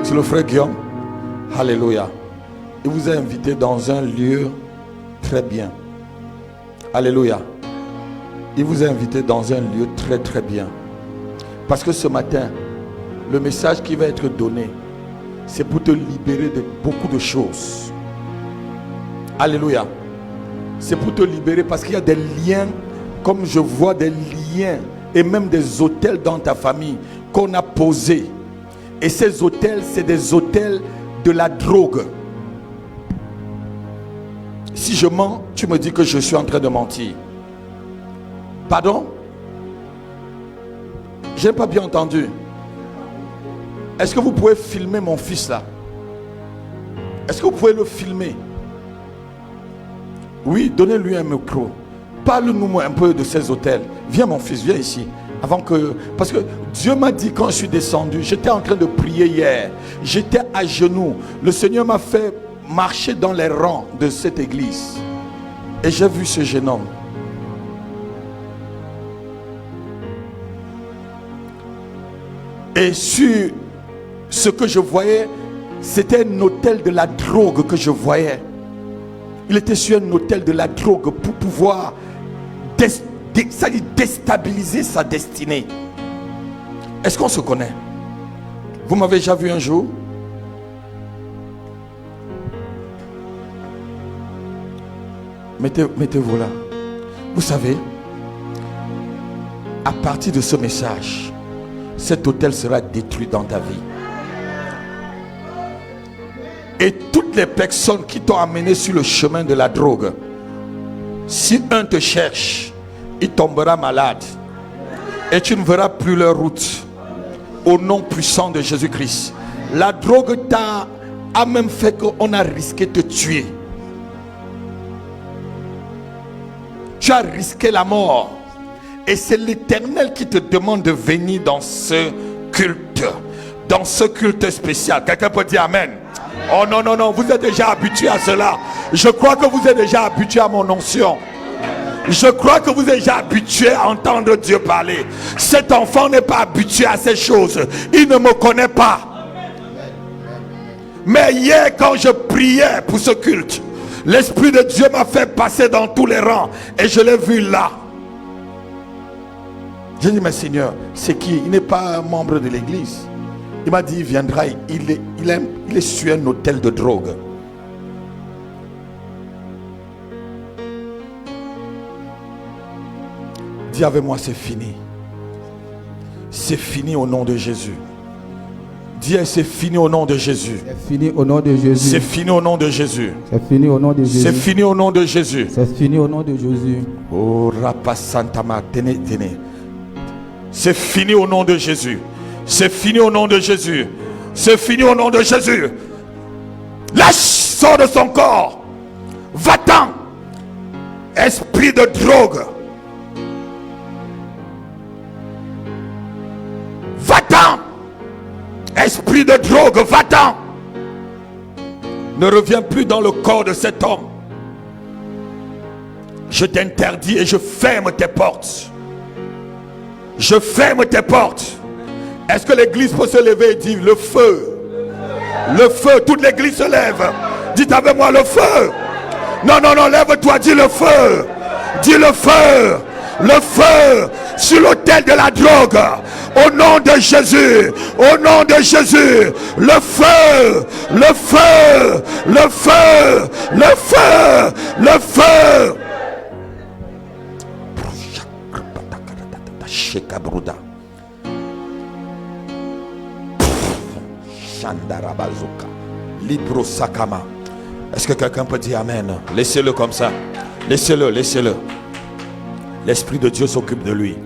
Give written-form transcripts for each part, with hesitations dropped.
C'est le frère Guillaume. Alléluia. Il vous a invité dans un lieu très bien. Alléluia. Il vous a invité dans un lieu très très bien. Parce que ce matin, le message qui va être donné, c'est pour te libérer de beaucoup de choses. Alléluia. C'est pour te libérer parce qu'il y a des liens, comme je vois des liens et même des autels dans ta famille qu'on a posés. Et ces autels, c'est des autels de la drogue. Si je mens, tu me dis que je suis en train de mentir. Pardon? Je n'ai pas bien entendu. Est-ce que vous pouvez filmer mon fils là? Est-ce que vous pouvez le filmer? Oui, donnez-lui un micro. Parle-nous un peu de ces hôtels. Viens mon fils, viens ici. Parce que Dieu m'a dit quand je suis descendu, j'étais en train de prier hier. J'étais à genoux. Le Seigneur m'a fait marcher dans les rangs de cette église. Et j'ai vu ce jeune homme. Et sur ce que je voyais, c'était un hôtel de la drogue que je voyais. Il était sur un hôtel de la drogue pour pouvoir déstabiliser sa destinée. Est-ce qu'on se connaît? Vous m'avez déjà vu un jour? Mettez-vous là. Vous savez, à partir de ce message, cet hôtel sera détruit dans ta vie. Et toutes les personnes qui t'ont amené sur le chemin de la drogue, si un te cherche, il tombera malade. Et tu ne verras plus leur route. Au nom puissant de Jésus-Christ. La drogue a même fait qu'on a risqué de te tuer. Tu as risqué la mort. Et c'est l'Éternel qui te demande de venir dans ce culte. Dans ce culte spécial. Quelqu'un peut dire Amen. Oh non, non, non, vous êtes déjà habitué à cela. Je crois que vous êtes déjà habitué à mon onction. Je crois que vous êtes déjà habitué à entendre Dieu parler. Cet enfant n'est pas habitué à ces choses. Il ne me connaît pas. Mais hier, quand je priais pour ce culte, l'Esprit de Dieu m'a fait passer dans tous les rangs. Et je l'ai vu là. J'ai dit, mais Seigneur, c'est qui? Il n'est pas un membre de l'église. Il m'a dit, il viendra, il est sur un hôtel de drogue. Dis avec moi, c'est fini. C'est fini au nom de Jésus. Dis, c'est fini au nom de Jésus. C'est fini au nom de Jésus. C'est fini au nom de Jésus. C'est fini au nom de Jésus. C'est fini au nom de Jésus. C'est fini au nom de Jésus. Oh, Rapasantama, tenez. C'est fini au nom de Jésus. C'est fini au nom de Jésus. C'est fini au nom de Jésus. Lâche, sors de son corps. Va-t'en. Esprit de drogue. Va-t'en. Esprit de drogue, va-t'en. Ne reviens plus dans le corps de cet homme. Je t'interdis et je ferme tes portes. Je ferme tes portes. Est-ce que l'église peut se lever et dire le feu? Le feu, toute l'église se lève. Dites avec moi le feu. Non, non, non, lève-toi, dis le feu. Dis le feu. Le feu sur l'autel de la drogue. Au nom de Jésus. Au nom de Jésus. Le feu. Le feu. Le feu. Le feu. Le feu. Shekabruda. Shandarabazuka. Libro Sakama. Est-ce que quelqu'un peut dire Amen? Laissez-le comme ça. Laissez-le, laissez-le. L'Esprit de Dieu s'occupe de lui.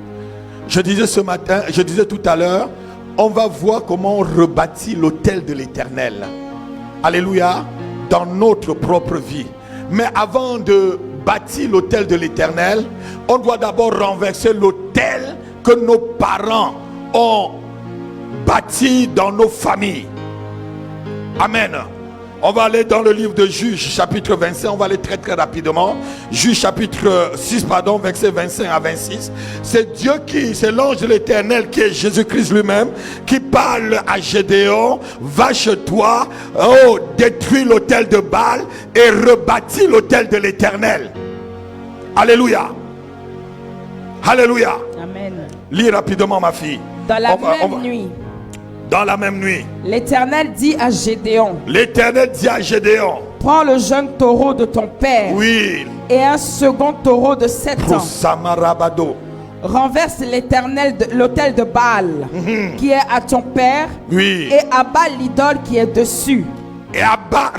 Je disais ce matin, je disais tout à l'heure, on va voir comment on rebâtit l'autel de l'Éternel. Alléluia. Dans notre propre vie. Mais avant de bâtir l'autel de l'Éternel, on doit d'abord renverser l'autel que nos parents ont bâti dans nos familles. Amen. On va aller dans le livre de Juges, chapitre 25. On va aller très très rapidement. Juges, chapitre 6, pardon, versets 25 à 26. C'est Dieu qui, c'est l'ange de l'Éternel qui est Jésus-Christ lui-même, qui parle à Gédéon. Va chez toi, oh, détruis l'autel de Baal et rebâtis l'autel de l'Éternel. Alléluia. Alléluia. Amen. Lis rapidement, ma fille. Dans la même nuit, dans la même nuit, l'Éternel dit à Gédéon, l'Éternel dit à Gédéon, prends le jeune taureau de ton père, oui, et un second taureau de 7 ans. Samarabado. Renverse l'autel de Baal qui est à ton père, Oui. et abat l'idole qui est dessus. Et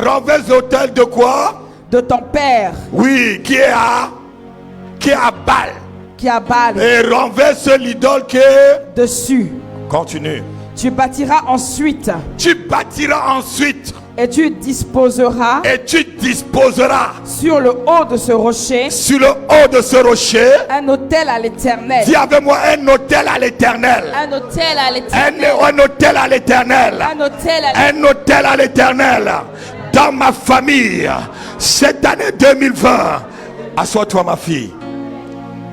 renverse l'autel de quoi? De ton père. Oui, qui est à Baal. Qui a Baal. Et renverse l'idole qui est dessus. Continue. Tu bâtiras ensuite. Tu bâtiras ensuite. Et tu disposeras. Et tu disposeras. Sur le haut de ce rocher. Sur le haut de ce rocher. Un autel à l'Éternel. Dis avec moi, un autel à l'Éternel. Un autel à l'Éternel. Un autel à l'Éternel. Un autel à l'Éternel. Un autel à l'Éternel. Dans ma famille, cette année 2020, assois-toi ma fille.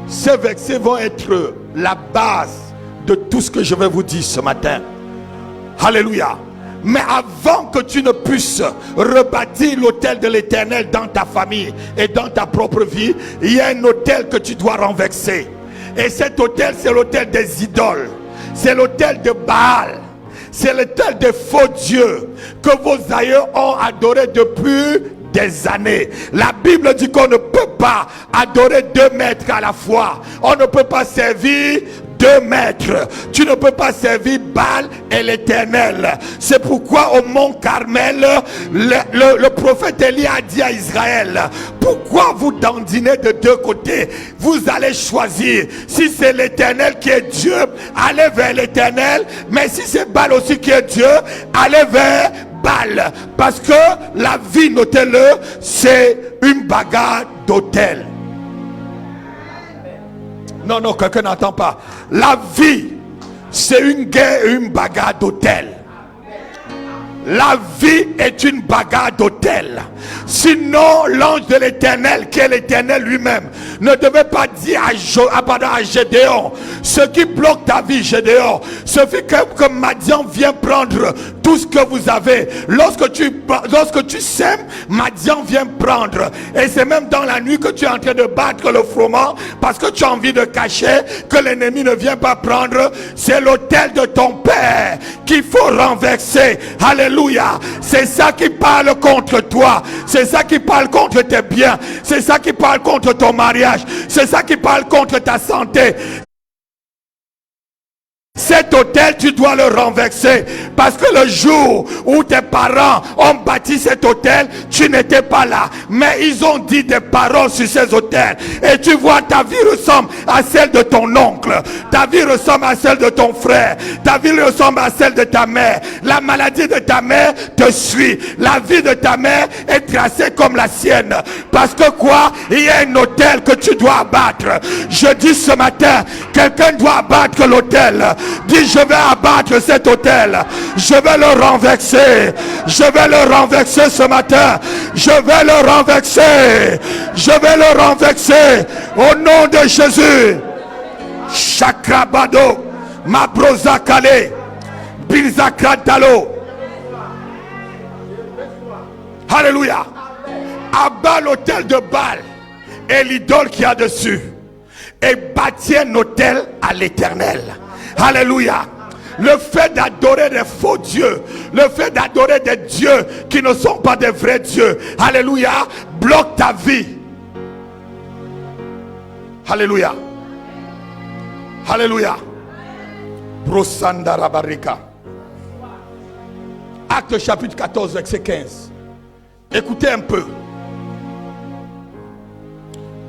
Ces versets vont être la base de tout ce que je vais vous dire ce matin. Alléluia. Mais avant que tu ne puisses rebâtir l'autel de l'Éternel dans ta famille et dans ta propre vie, il y a un autel que tu dois renverser. Et cet autel, c'est l'autel des idoles. C'est l'autel de Baal. C'est l'autel des faux dieux que vos aïeux ont adoré depuis des années. La Bible dit qu'on ne peut pas adorer 2 maîtres à la fois. On ne peut pas servir 2 maîtres. Tu ne peux pas servir Baal et l'Éternel. C'est pourquoi au mont Carmel, le prophète Élie a dit à Israël, pourquoi vous dandinez de 2 côtés? Vous allez choisir. Si c'est l'Éternel qui est Dieu, allez vers l'Éternel. Mais si c'est Baal aussi qui est Dieu, allez vers Baal. Parce que la vie, notez-le, c'est une bagarre d'autel. Non, non, quelqu'un n'entend pas. La vie, c'est une guerre et une bagarre d'autel. La vie est une bagarre d'autel. Sinon, l'ange de l'Éternel, qui est l'Éternel lui-même, ne devait pas dire à Gédéon, ce qui bloque ta vie, Gédéon, ce fait que Madian vient prendre tout ce que vous avez. Lorsque tu sèmes, Madian vient prendre. Et c'est même dans la nuit que tu es en train de battre le froment, parce que tu as envie de cacher que l'ennemi ne vient pas prendre. C'est l'autel de ton père qu'il faut renverser. Alléluia. C'est ça qui parle contre toi. C'est ça qui parle contre tes biens. C'est ça qui parle contre ton mariage. C'est ça qui parle contre ta santé. Cet autel, tu dois le renverser. Parce que le jour où tes parents ont bâti cet autel, tu n'étais pas là. Mais ils ont dit des paroles sur ces autels. Et tu vois, ta vie ressemble à celle de ton oncle. Ta vie ressemble à celle de ton frère. Ta vie ressemble à celle de ta mère. La maladie de ta mère te suit. La vie de ta mère est tracée comme la sienne. Parce que quoi? Il y a un autel que tu dois abattre. Je dis ce matin, quelqu'un doit abattre l'autel. Dis, je vais abattre cet autel. Je vais le renverser. Je vais le renverser ce matin. Je vais le renverser. Je vais le renverser. Au nom de Jésus. Chakrabado. Mabroza Kale. Bilzakradalo. Alléluia. Abat l'autel de Baal et l'idole qu'il y a dessus. Et bâtit un autel à l'Éternel. Alléluia. Le fait d'adorer des faux dieux, le fait d'adorer des dieux qui ne sont pas des vrais dieux, alléluia, bloque ta vie. Alléluia. Alléluia. Brosandarabarika. Acte chapitre 14, verset 15. Écoutez un peu.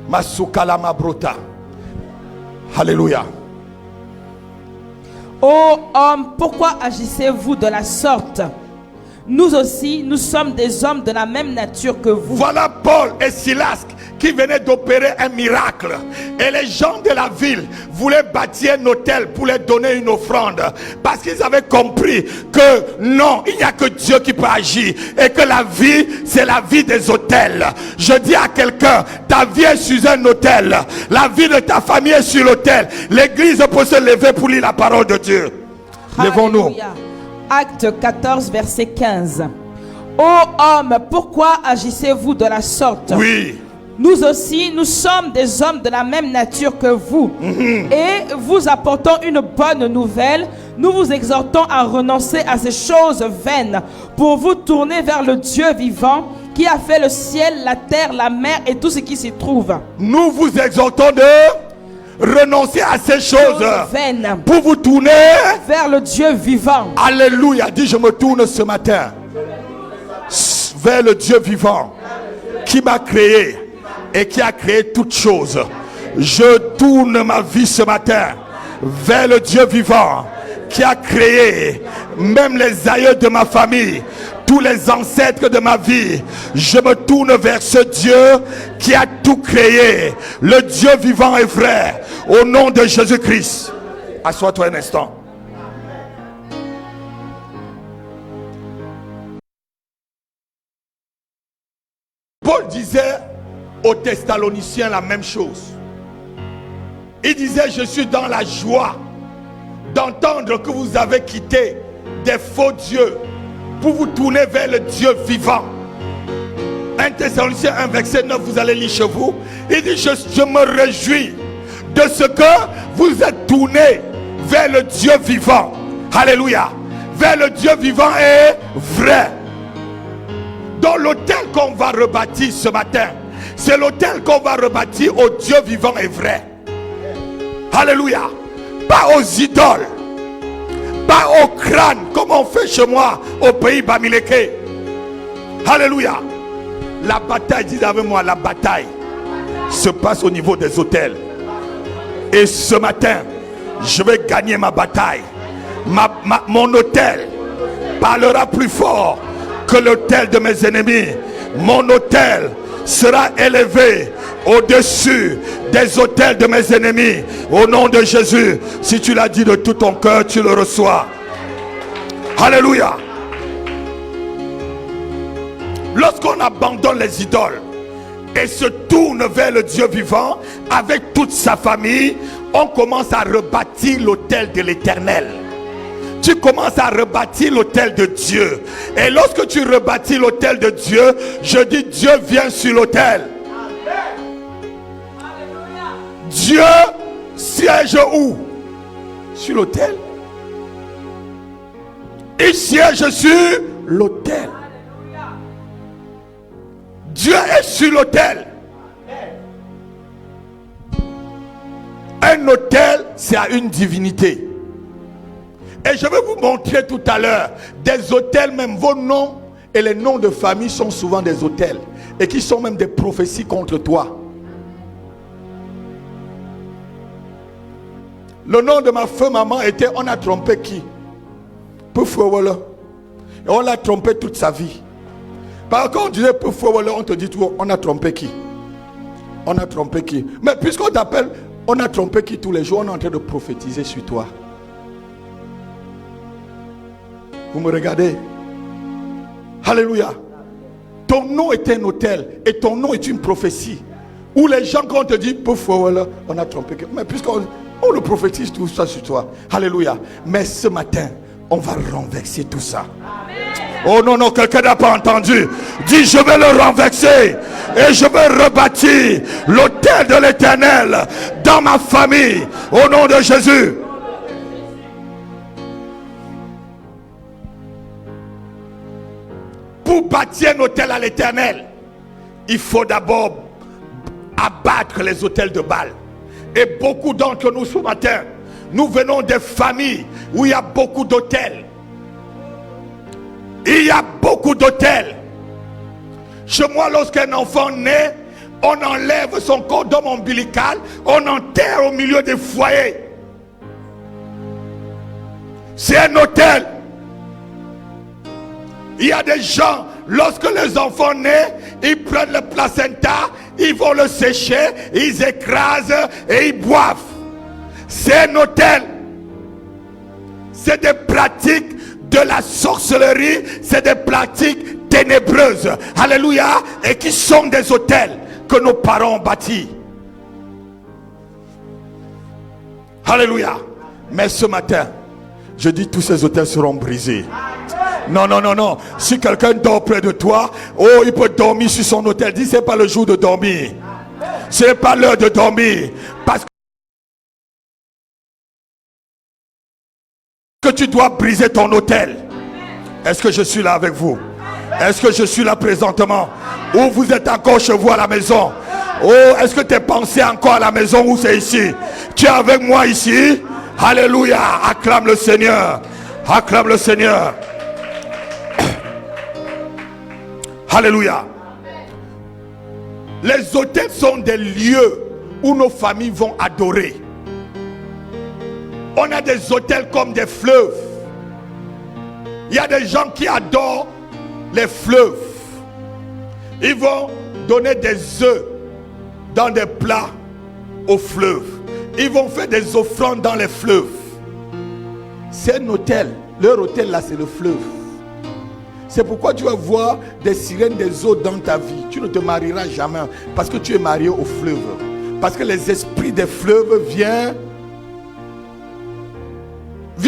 Masukalama brota. Alléluia. Ô homme, pourquoi agissez-vous de la sorte? nous aussi, nous sommes des hommes de la même nature que vous. Voilà Paul et Silas qui venaient d'opérer un miracle. Et les gens de la ville voulaient bâtir un hôtel pour leur donner une offrande. Parce qu'ils avaient compris que non, il n'y a que Dieu qui peut agir. Et que la vie, c'est la vie des hôtels. Je dis à quelqu'un, ta vie est sur un hôtel. La vie de ta famille est sur l'hôtel. L'église peut se lever pour lire la parole de Dieu. Levons-nous. Alléluia. Acte 14, verset 15. Ô homme, pourquoi agissez-vous de la sorte? Oui. Nous aussi, nous sommes des hommes de la même nature que vous. Et vous apportons une bonne nouvelle. Nous vous exhortons à renoncer à ces choses vaines pour vous tourner vers le Dieu vivant qui a fait le ciel, la terre, la mer et tout ce qui s'y trouve. Nous vous exhortons de renoncer à ces choses vaines pour vous tourner vers le Dieu vivant. Alléluia. Dis, je me tourne ce matin vers le Dieu vivant qui m'a créé et qui a créé toutes choses. Je tourne ma vie ce matin vers le Dieu vivant qui a créé même les aïeux de ma famille, tous les ancêtres de ma vie. Je me tourne vers ce Dieu qui a tout créé, le Dieu vivant et vrai, au nom de Jésus-Christ. Assois-toi un instant. Paul disait aux Thessaloniciens la même chose. Il disait, je suis dans la joie d'entendre que vous avez quitté des faux dieux pour vous tourner vers le Dieu vivant. 1 Thessaloniciens 1 verset 9, vous allez lire chez vous. Il dit, je me réjouis de ce que vous êtes tournés vers le Dieu vivant. Alléluia. Vers le Dieu vivant et vrai. Dans l'autel qu'on va rebâtir ce matin, c'est l'autel qu'on va rebâtir au Dieu vivant et vrai. Alléluia. Pas aux idoles, pas au crâne comme on fait chez moi au pays Bamileke. Alléluia. La bataille, dis avec moi, la bataille se passe au niveau des autels. Et ce matin, je vais gagner ma bataille. Mon autel parlera plus fort que l'autel de mes ennemis. Mon autel sera élevé au-dessus des autels de mes ennemis. Au nom de Jésus, si tu l'as dit de tout ton cœur, tu le reçois. Alléluia. Lorsqu'on abandonne les idoles et se tourne vers le Dieu vivant avec toute sa famille, on commence à rebâtir l'autel de l'Éternel. Tu commences à rebâtir l'autel de Dieu. Et lorsque tu rebâtis l'autel de Dieu, je dis Dieu vient sur l'autel. Dieu siège où? Sur l'autel. Il siège sur l'autel. Dieu est sur l'autel. Un autel, c'est à une divinité. Et je vais vous montrer tout à l'heure des autels, même vos noms et les noms de famille sont souvent des autels et qui sont même des prophéties contre toi. Le nom de ma feu maman était, on a trompé qui? Poufouawala. Et on l'a trompé toute sa vie. Par contre, on disait Poufouawala, on te dit tout, on a trompé qui? On a trompé qui? Mais puisqu'on t'appelle, on a trompé qui tous les jours, on est en train de prophétiser sur toi. Vous me regardez? Alléluia. Ton nom est un autel et ton nom est une prophétie. Où les gens, quand on te dit Poufouawala, on a trompé qui? Mais puisqu'on le prophétise tout ça sur toi. Alléluia. Mais ce matin, on va renverser tout ça. Oh non, non, quelqu'un n'a pas entendu. Dis, je vais le renverser et je vais rebâtir l'autel de l'Éternel dans ma famille. Au nom de Jésus. Pour bâtir un autel à l'Éternel, il faut d'abord abattre les autels de Baal. Et beaucoup d'entre nous ce matin, nous venons des familles où il y a beaucoup d'autels. Il y a beaucoup d'autels. Chez moi, lorsqu'un enfant naît, on enlève son cordon ombilical, on enterre au milieu des foyers. C'est un autel. Il y a des gens, lorsque les enfants naissent, ils prennent le placenta, ils vont le sécher, ils écrasent et ils boivent. C'est un autel. C'est des pratiques de la sorcellerie, c'est des pratiques ténébreuses. Alléluia. Et qui sont des autels que nos parents ont bâtis. Alléluia. Mais ce matin, je dis tous ces autels seront brisés. Non, non, non, non. Si quelqu'un dort près de toi, oh, il peut dormir sur son autel. Dis, c'est pas le jour de dormir. Ce n'est pas l'heure de dormir. Parce que tu dois briser ton autel. Est-ce que je suis là avec vous? Est-ce que je suis là présentement? Ou vous êtes encore chez vous à la maison? Oh, est-ce que tes pensées encore à la maison ou c'est ici? Tu es avec moi ici? Alléluia. Acclame le Seigneur. Acclame le Seigneur. Alléluia. Les autels sont des lieux où nos familles vont adorer. On a des autels comme des fleuves. Il y a des gens qui adorent les fleuves. Ils vont donner des œufs dans des plats aux fleuves. Ils vont faire des offrandes dans les fleuves. C'est un autel. Leur autel là, c'est le fleuve. C'est pourquoi tu vas voir des sirènes des eaux dans ta vie. Tu ne te marieras jamais parce que tu es marié au fleuve. Parce que les esprits des fleuves viennent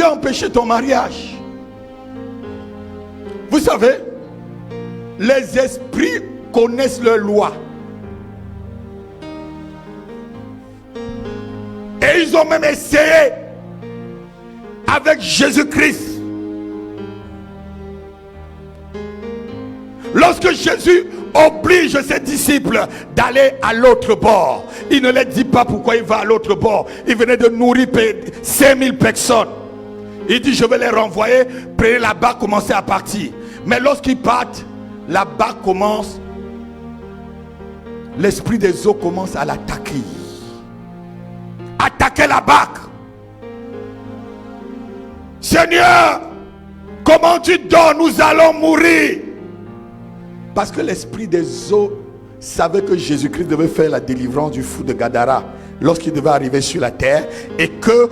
empêcher ton mariage. Vous savez, les esprits connaissent leurs lois. Et ils ont même essayé avec Jésus-Christ. Lorsque Jésus oblige ses disciples d'aller à l'autre bord, il ne leur dit pas pourquoi il va à l'autre bord. Il venait de nourrir 5000 personnes. Il dit, je vais les renvoyer, prenez la barque, commencez à partir. Mais lorsqu'ils partent, la barque commence, l'esprit des eaux commence à l'attaquer. Attaquer la barque. Seigneur, comment tu dors? Nous allons mourir. Parce que l'esprit des eaux savait que Jésus-Christ devait faire la délivrance du fou de Gadara lorsqu'il devait arriver sur la terre, et que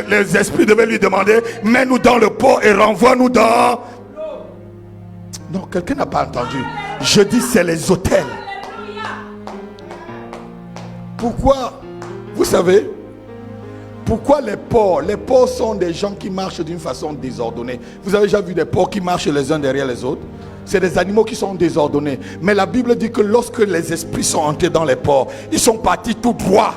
les esprits devaient lui demander, mets-nous dans le pot et renvoie-nous dans... Non, quelqu'un n'a pas entendu. Je dis c'est les autels. Pourquoi? Vous savez pourquoi les porcs? Les porcs sont des gens qui marchent d'une façon désordonnée. Vous avez déjà vu des porcs qui marchent les uns derrière les autres? C'est des animaux qui sont désordonnés. Mais la Bible dit que lorsque les esprits sont entrés dans les porcs, ils sont partis tout droit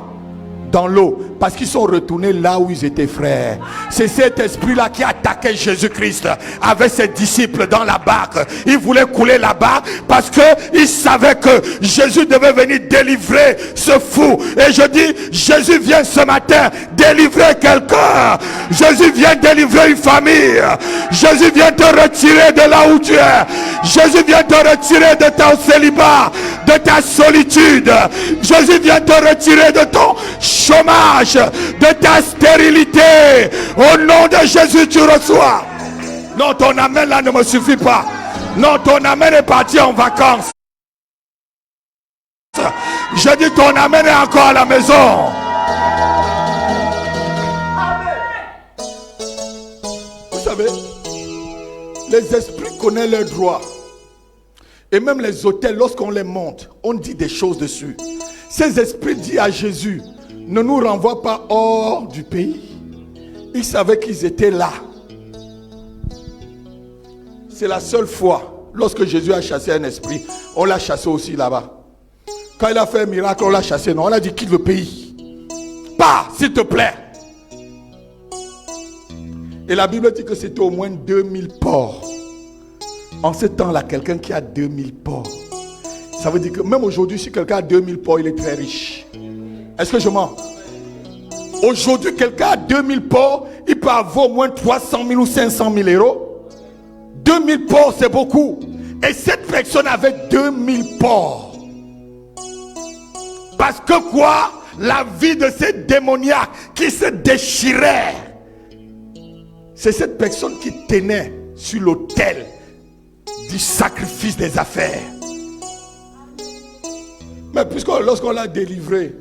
dans l'eau, parce qu'ils sont retournés là où ils étaient, frères. C'est cet esprit-là qui attaquait Jésus-Christ avec ses disciples dans la barque. Il voulait couler la barque parce qu'il savait que Jésus devait venir délivrer ce fou. Et je dis, Jésus vient ce matin délivrer quelqu'un. Jésus vient délivrer une famille. Jésus vient te retirer de là où tu es. Jésus vient te retirer de ton célibat, de ta solitude. Jésus vient te retirer de ton chômage, de ta stérilité. Au nom de Jésus, tu reçois. Non, ton amen là ne me suffit pas. Non, ton amen est parti en vacances. Je dis, ton amen est encore à la maison. Vous savez, les esprits connaissent leurs droits. Et même les autels, lorsqu'on les monte, on dit des choses dessus. Ces esprits disent à Jésus, ne nous renvoie pas hors du pays. Ils savaient qu'ils étaient là. C'est la seule fois, lorsque Jésus a chassé un esprit, on l'a chassé aussi là-bas. Quand il a fait un miracle, on l'a chassé. Non, on a dit quitte le pays. Pas, s'il te plaît. Et la Bible dit que c'était au moins 2000 porcs. En ce temps-là, quelqu'un qui a 2000 porcs, ça veut dire que même aujourd'hui, si quelqu'un a 2000 porcs, il est très riche. Est-ce que je mens? Aujourd'hui, quelqu'un a 2000 porcs, il peut avoir au moins 300 000 ou 500 000 euros. 2000 porcs, c'est beaucoup. Et cette personne avait 2000 porcs. Parce que quoi? La vie de ces démoniaques qui se déchiraient. C'est cette personne qui tenait sur l'autel du sacrifice des affaires. Mais puisque lorsqu'on l'a délivré,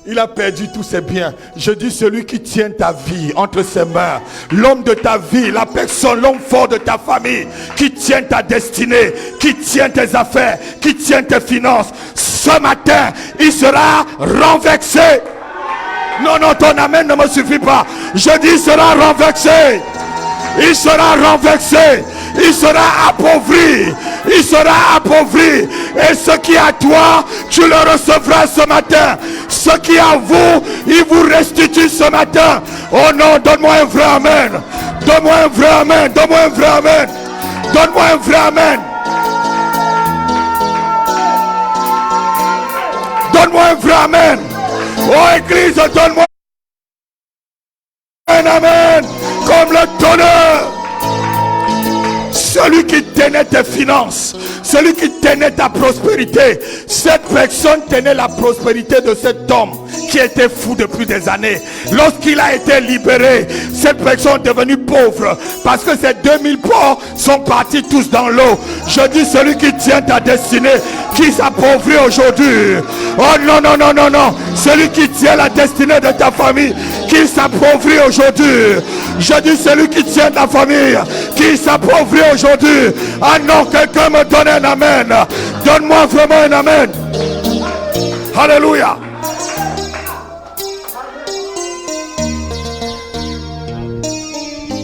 il a perdu tous ses biens. Je dis celui qui tient ta vie entre ses mains, l'homme de ta vie, la personne, l'homme fort de ta famille, qui tient ta destinée, qui tient tes affaires, qui tient tes finances, ce matin, il sera renversé. Non, non, ton amen ne me suffit pas. Je dis il sera renversé. Il sera renversé. Il sera appauvri. Il sera appauvri. Et ce qui est à toi, tu le recevras ce matin. Ce qui est à vous, il vous restitue ce matin. Oh non, donne-moi un vrai amen. Donne-moi un vrai amen. Donne-moi un vrai amen. Donne-moi un vrai amen. Donne-moi un vrai amen. Oh Église, donne-moi un amen. Comme le tonnerre. Celui qui tenait tes finances, celui qui tenait ta prospérité, cette personne tenait la prospérité de cet homme qui était fou depuis des années. Lorsqu'il a été libéré, cette personne est devenue pauvre parce que ces 2000 pauvres sont partis tous dans l'eau. Je dis celui qui tient ta destinée, qui s'appauvrit aujourd'hui. Oh non, non, non, non, non. Celui qui tient la destinée de ta famille, qui s'appauvrit aujourd'hui. Je dis celui qui tient ta famille, qui s'appauvrit aujourd'hui. Ah non, quelqu'un me donne un amen. Donne-moi vraiment un amen. Alléluia.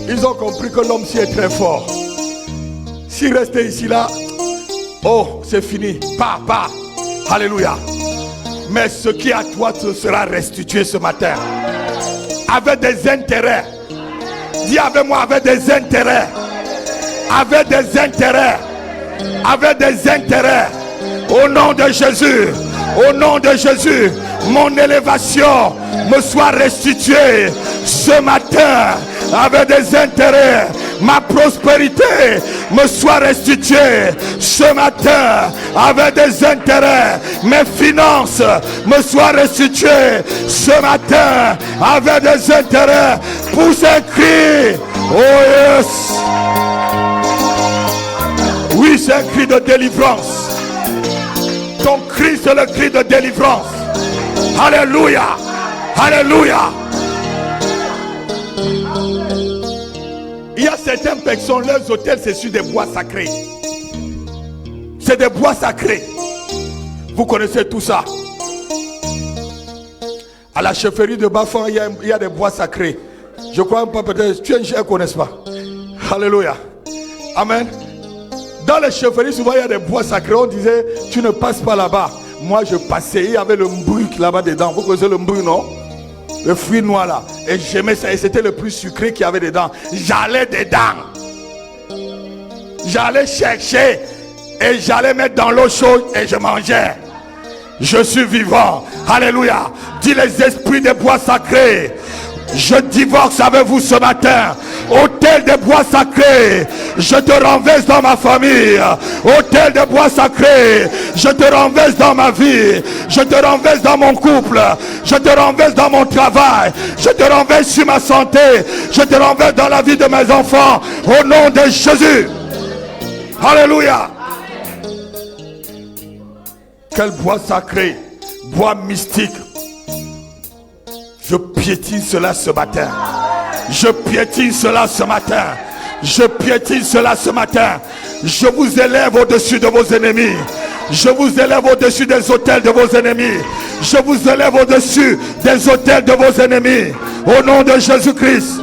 Ils ont compris que l'homme-ci est très fort. S'il restait ici là, oh, c'est fini. Pas. Alléluia. Mais ce qui est à toi te sera restitué ce matin. Avec des intérêts. Dis avec moi, avec des intérêts. Avec des intérêts. Avec des intérêts. Au nom de Jésus. Au nom de Jésus. Mon élévation me soit restituée ce matin. Avec des intérêts. Ma prospérité me soit restituée ce matin avec des intérêts. Mes finances me soient restituées ce matin avec des intérêts. Pousse un cri. Oh yes. Oui, c'est un cri de délivrance. Ton cri, c'est le cri de délivrance. Alléluia. Alléluia. Il y a certaines personnes, leurs hôtels, c'est sur des bois sacrés. C'est des bois sacrés. Vous connaissez tout ça. À la chefferie de Bafan, il y a des bois sacrés. Je crois pas, peut-être, tu es un chef, n'est-ce pas? Alléluia. Amen. Dans les chefferies, souvent, il y a des bois sacrés. On disait, tu ne passes pas là-bas. Moi, je passais. Il y avait le mbruc là-bas dedans. Vous connaissez le mbruc, non? Le fruit noir là. Et j'aimais ça. Et c'était le plus sucré qu'il y avait dedans. J'allais dedans. J'allais chercher. Et j'allais mettre dans l'eau chaude. Et je mangeais. Je suis vivant. Alléluia. Dis les esprits des bois sacrés. Je divorce avec vous ce matin. Hôtel des bois sacrés, je te renverse dans ma famille. Hôtel des bois sacrés, je te renverse dans ma vie. Je te renverse dans mon couple. Je te renverse dans mon travail. Je te renverse sur ma santé. Je te renverse dans la vie de mes enfants. Au nom de Jésus. Alléluia. Quel bois sacré, bois mystique. Je piétine cela ce matin. Je piétine cela ce matin. Je piétine cela ce matin. Je vous élève au-dessus de vos ennemis. Je vous élève au-dessus des autels de vos ennemis. Je vous élève au-dessus des autels de vos ennemis. Au nom de Jésus-Christ.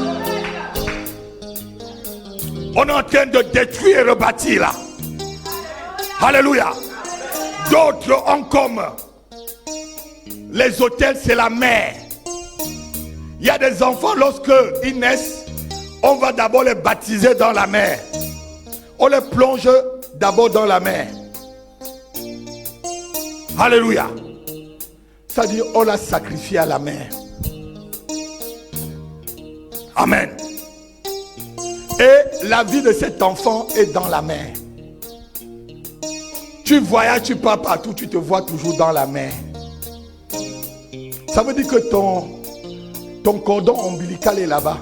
On est en train de détruire et rebâtir là. Alléluia. D'autres ont comme les autels, c'est la mer. Il y a des enfants, lorsqu'ils naissent, on va d'abord les baptiser dans la mer. On les plonge d'abord dans la mer. Alléluia. Ça dit, on l'a sacrifié à la mer. Amen. Et la vie de cet enfant est dans la mer. Tu voyages, tu pars partout, tu te vois toujours dans la mer. Ça veut dire que ton cordon ombilical est là-bas.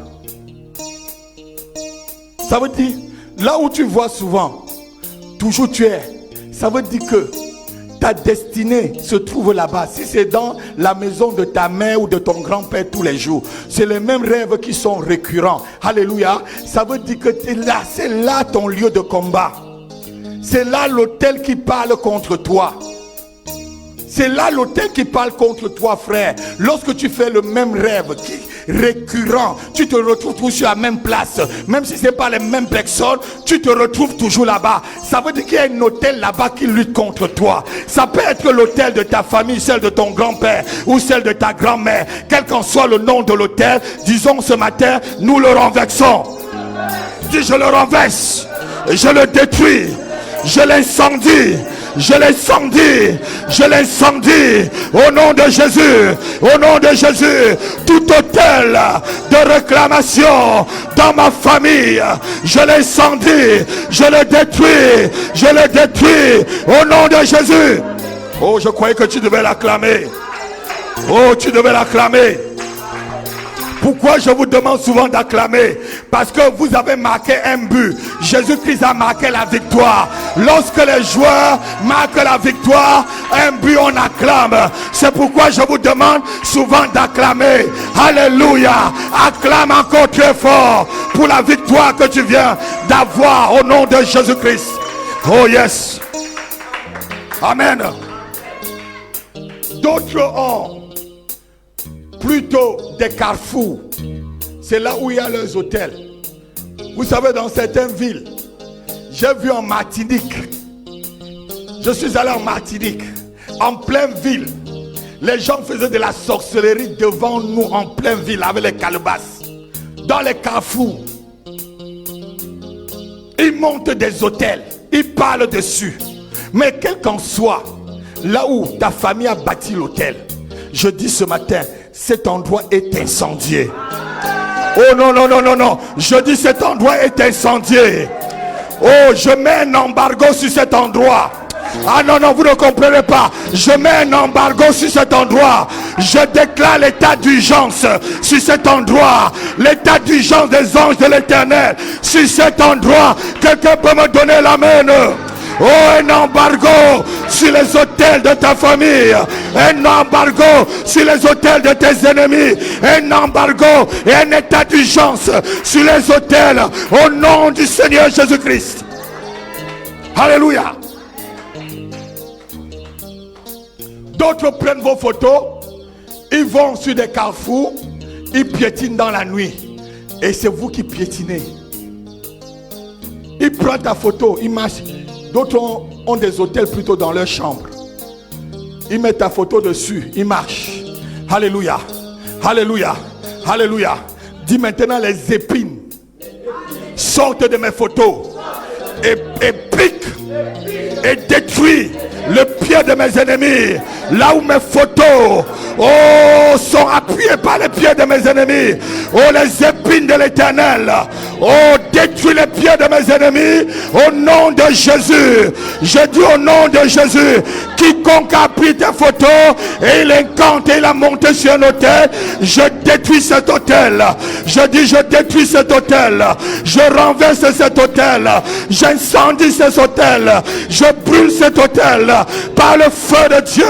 Ça veut dire, là où tu vois souvent, toujours tu es, ça veut dire que ta destinée se trouve là-bas. Si c'est dans la maison de ta mère ou de ton grand-père tous les jours, c'est les mêmes rêves qui sont récurrents. Alléluia. Ça veut dire que là, c'est là ton lieu de combat. C'est là l'autel qui parle contre toi. C'est là l'autel qui parle contre toi, frère. Lorsque tu fais le même rêve qui récurrent, tu te retrouves toujours sur la même place. Même si ce n'est pas les mêmes personnes, tu te retrouves toujours là-bas. Ça veut dire qu'il y a un autel là-bas qui lutte contre toi. Ça peut être l'autel de ta famille, celle de ton grand-père ou celle de ta grand-mère. Quel qu'en soit le nom de l'autel, disons ce matin, nous le renversons. Dis, je le renverse, je le détruis, je l'incendie. Je l'incendie, je l'incendie au nom de Jésus, au nom de Jésus. Tout autel de réclamation dans ma famille, je l'incendie, je le détruis au nom de Jésus. Oh, je croyais que tu devais l'acclamer. Oh, tu devais l'acclamer. Pourquoi je vous demande souvent d'acclamer? Parce que vous avez marqué un but. Jésus-Christ a marqué la victoire. Lorsque les joueurs marquent la victoire, un but on acclame. C'est pourquoi je vous demande souvent d'acclamer. Alléluia. Acclame encore très fort pour la victoire que tu viens d'avoir au nom de Jésus-Christ. Oh yes. Amen. D'autres ont plutôt des carrefours. C'est là où il y a leurs hôtels. Vous savez, dans certaines villes, j'ai vu en Martinique, je suis allé en Martinique, en pleine ville, les gens faisaient de la sorcellerie devant nous en pleine ville avec les calebasses. Dans les carrefours, ils montent des hôtels, ils parlent dessus. Mais quel qu'en soit, là où ta famille a bâti l'hôtel, je dis ce matin, cet endroit est incendié. Oh non, non, non, non, non. Je dis cet endroit est incendié. Oh, je mets un embargo sur cet endroit. Ah non, non, vous ne comprenez pas. Je mets un embargo sur cet endroit. Je déclare l'état d'urgence sur cet endroit. L'état d'urgence des anges de l'Éternel sur cet endroit. Quelqu'un peut me donner la main? Oh, un embargo sur les hôtels de ta famille. Un embargo sur les hôtels de tes ennemis. Un embargo et un état d'urgence sur les hôtels au nom du Seigneur Jésus-Christ. Alléluia. D'autres prennent vos photos. Ils vont sur des carrefours. Ils piétinent dans la nuit. Et c'est vous qui piétinez. Ils prennent ta photo. Ils marchent. D'autres ont des hôtels plutôt dans leur chambre. Ils mettent ta photo dessus. Ils marchent. Alléluia. Alléluia. Alléluia. Dis maintenant les épines. Sortent de mes photos. Et piquent. Et détruisent le pied de mes ennemis. Là où mes photos sont appuyées par les pieds de mes ennemis. Oh, les épines de l'Éternel. Oh, détruis les pieds de mes ennemis au nom de Jésus. Je dis au nom de Jésus, quiconque a pris tes photos et il incante et il a monté sur un hôtel, je détruis cet hôtel. Je dis, je détruis cet hôtel. Je renverse cet hôtel. J'incendie cet hôtel. Je brûle cet hôtel par le feu de Dieu.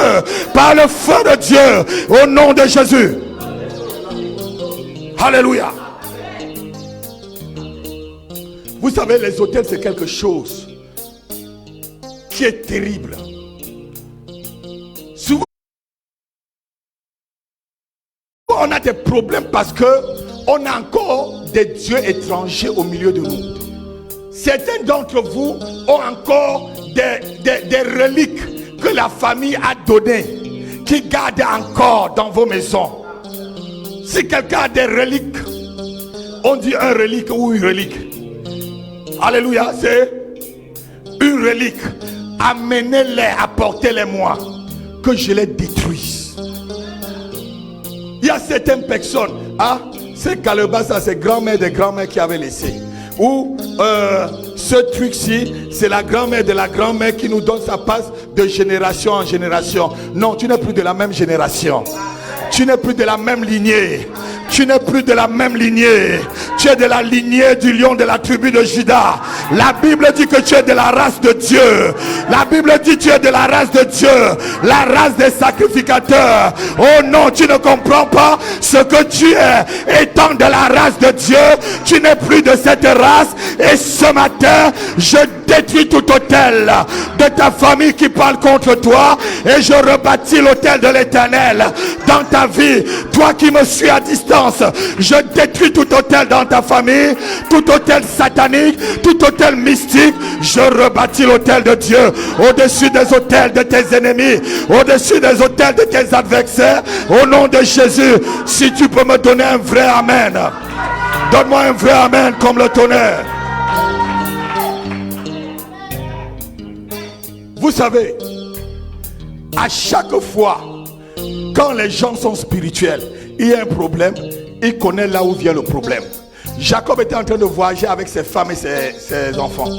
Par le feu de Dieu. Au nom de Jésus. Alléluia. Vous savez, les hôtels, c'est quelque chose qui est terrible. Souvent, on a des problèmes parce que on a encore des dieux étrangers au milieu de nous. Certains d'entre vous ont encore des reliques que la famille a données, qui gardent encore dans vos maisons. Si quelqu'un a des reliques, on dit un relique ou une relique. Alléluia, c'est une relique. Amenez-les, apportez-les-moi, que je les détruise. Il y a certaines personnes, ces calebasses, ça c'est grand-mère des grands-mères qui avaient laissé. Ou ce truc-ci, c'est la grand-mère de la grand-mère qui nous donne, ça passe de génération en génération. Non, tu n'es plus de la même génération. Tu n'es plus de la même lignée. Tu n'es plus de la même lignée. Tu es de la lignée du lion de la tribu de Juda. La Bible dit que tu es de la race de Dieu. La Bible dit que tu es de la race de Dieu. La race des sacrificateurs. Oh non, tu ne comprends pas ce que tu es. Étant de la race de Dieu, tu n'es plus de cette race. Et ce matin, je détruis tout autel de ta famille qui parle contre toi. Et je rebâtis l'autel de l'Éternel dans ta vie. Toi qui me suis à distance, je détruis tout autel dans ta famille, tout autel satanique, tout autel mystique. Je rebâtis l'autel de Dieu au-dessus des autels de tes ennemis, au-dessus des autels de tes adversaires. Au nom de Jésus, si tu peux me donner un vrai amen, donne-moi un vrai amen comme le tonnerre. Vous savez, à chaque fois quand les gens sont spirituels, il y a un problème, il connaît là où vient le problème. Jacob était en train de voyager avec ses femmes et ses enfants.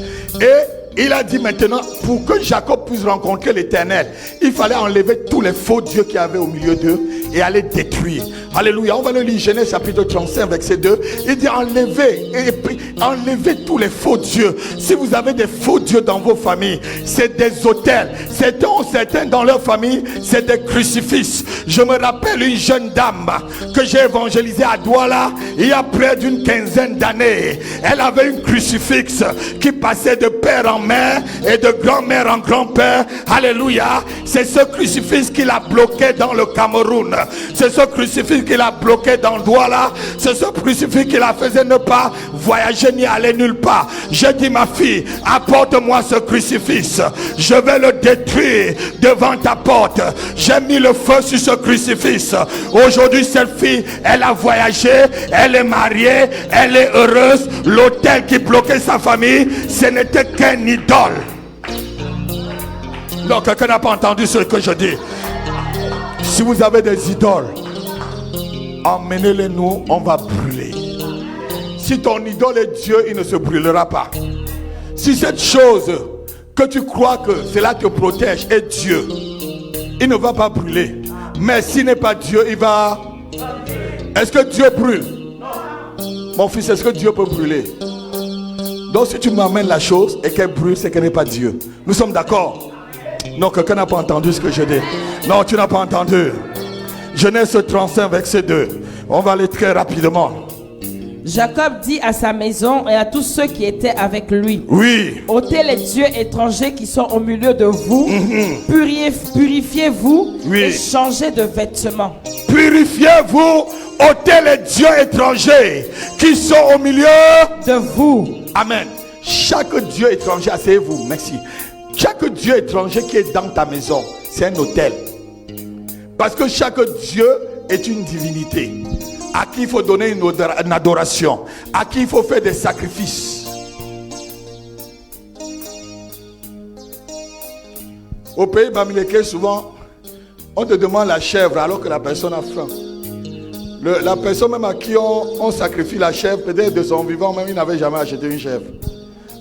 Et il a dit maintenant, pour que Jacob puisse rencontrer l'Éternel, il fallait enlever tous les faux dieux qu'il y avait au milieu d'eux et aller détruire. Alléluia. On va le lire, Genèse chapitre 35, verset 2. Il dit enlevez tous les faux dieux. Si vous avez des faux dieux dans vos familles, c'est des autels. Certains dans leur famille, c'est des crucifixes. Je me rappelle une jeune dame que j'ai évangélisée à Douala il y a près d'une quinzaine d'années. Elle avait une crucifix qui passait de père en mère et de grand-mère en grand-père. Alléluia. C'est ce crucifix qui l'a bloqué dans le Cameroun. C'est ce crucifix qui l'a bloqué dans Douala. C'est ce crucifix qui la faisait ne pas voyager ni aller nulle part. Je dis ma fille, apporte-moi ce crucifix. Je vais le détruire devant ta porte. J'ai mis le feu sur ce crucifix. Aujourd'hui cette fille, elle a voyagé, elle est mariée, elle est heureuse. L'autel qui bloquait sa famille, ce n'était qu'un idole. Non, quelqu'un n'a pas entendu ce que je dis. Si vous avez des idoles, emmenez-les nous, on va brûler. Si ton idole est Dieu, il ne se brûlera pas. Si cette chose que tu crois que cela te protège est Dieu, il ne va pas brûler. Mais s'il n'est pas Dieu, il va... Est-ce que Dieu brûle? Mon fils, est-ce que Dieu peut brûler? Donc si tu m'amènes la chose et qu'elle brûle, c'est qu'elle n'est pas Dieu. Nous sommes d'accord? Non, quelqu'un n'a pas entendu ce que je dis. Non, tu n'as pas entendu. Genèse 35, verset 2. On va aller très rapidement. Jacob dit à sa maison et à tous ceux qui étaient avec lui. Oui. Ôtez les dieux étrangers qui sont au milieu de vous. Purifiez-vous et changez de vêtements. Purifiez-vous, ôtez les dieux étrangers qui sont au milieu de vous. Amen. Chaque dieu étranger, asseyez-vous, merci. Chaque dieu étranger qui est dans ta maison, c'est un autel. Parce que chaque dieu est une divinité à qui il faut donner une adoration, à qui il faut faire des sacrifices. Au pays bamileke, souvent, on te demande la chèvre alors que la personne a faim. La personne même à qui on sacrifie la chèvre, peut-être de son vivant, même il n'avait jamais acheté une chèvre.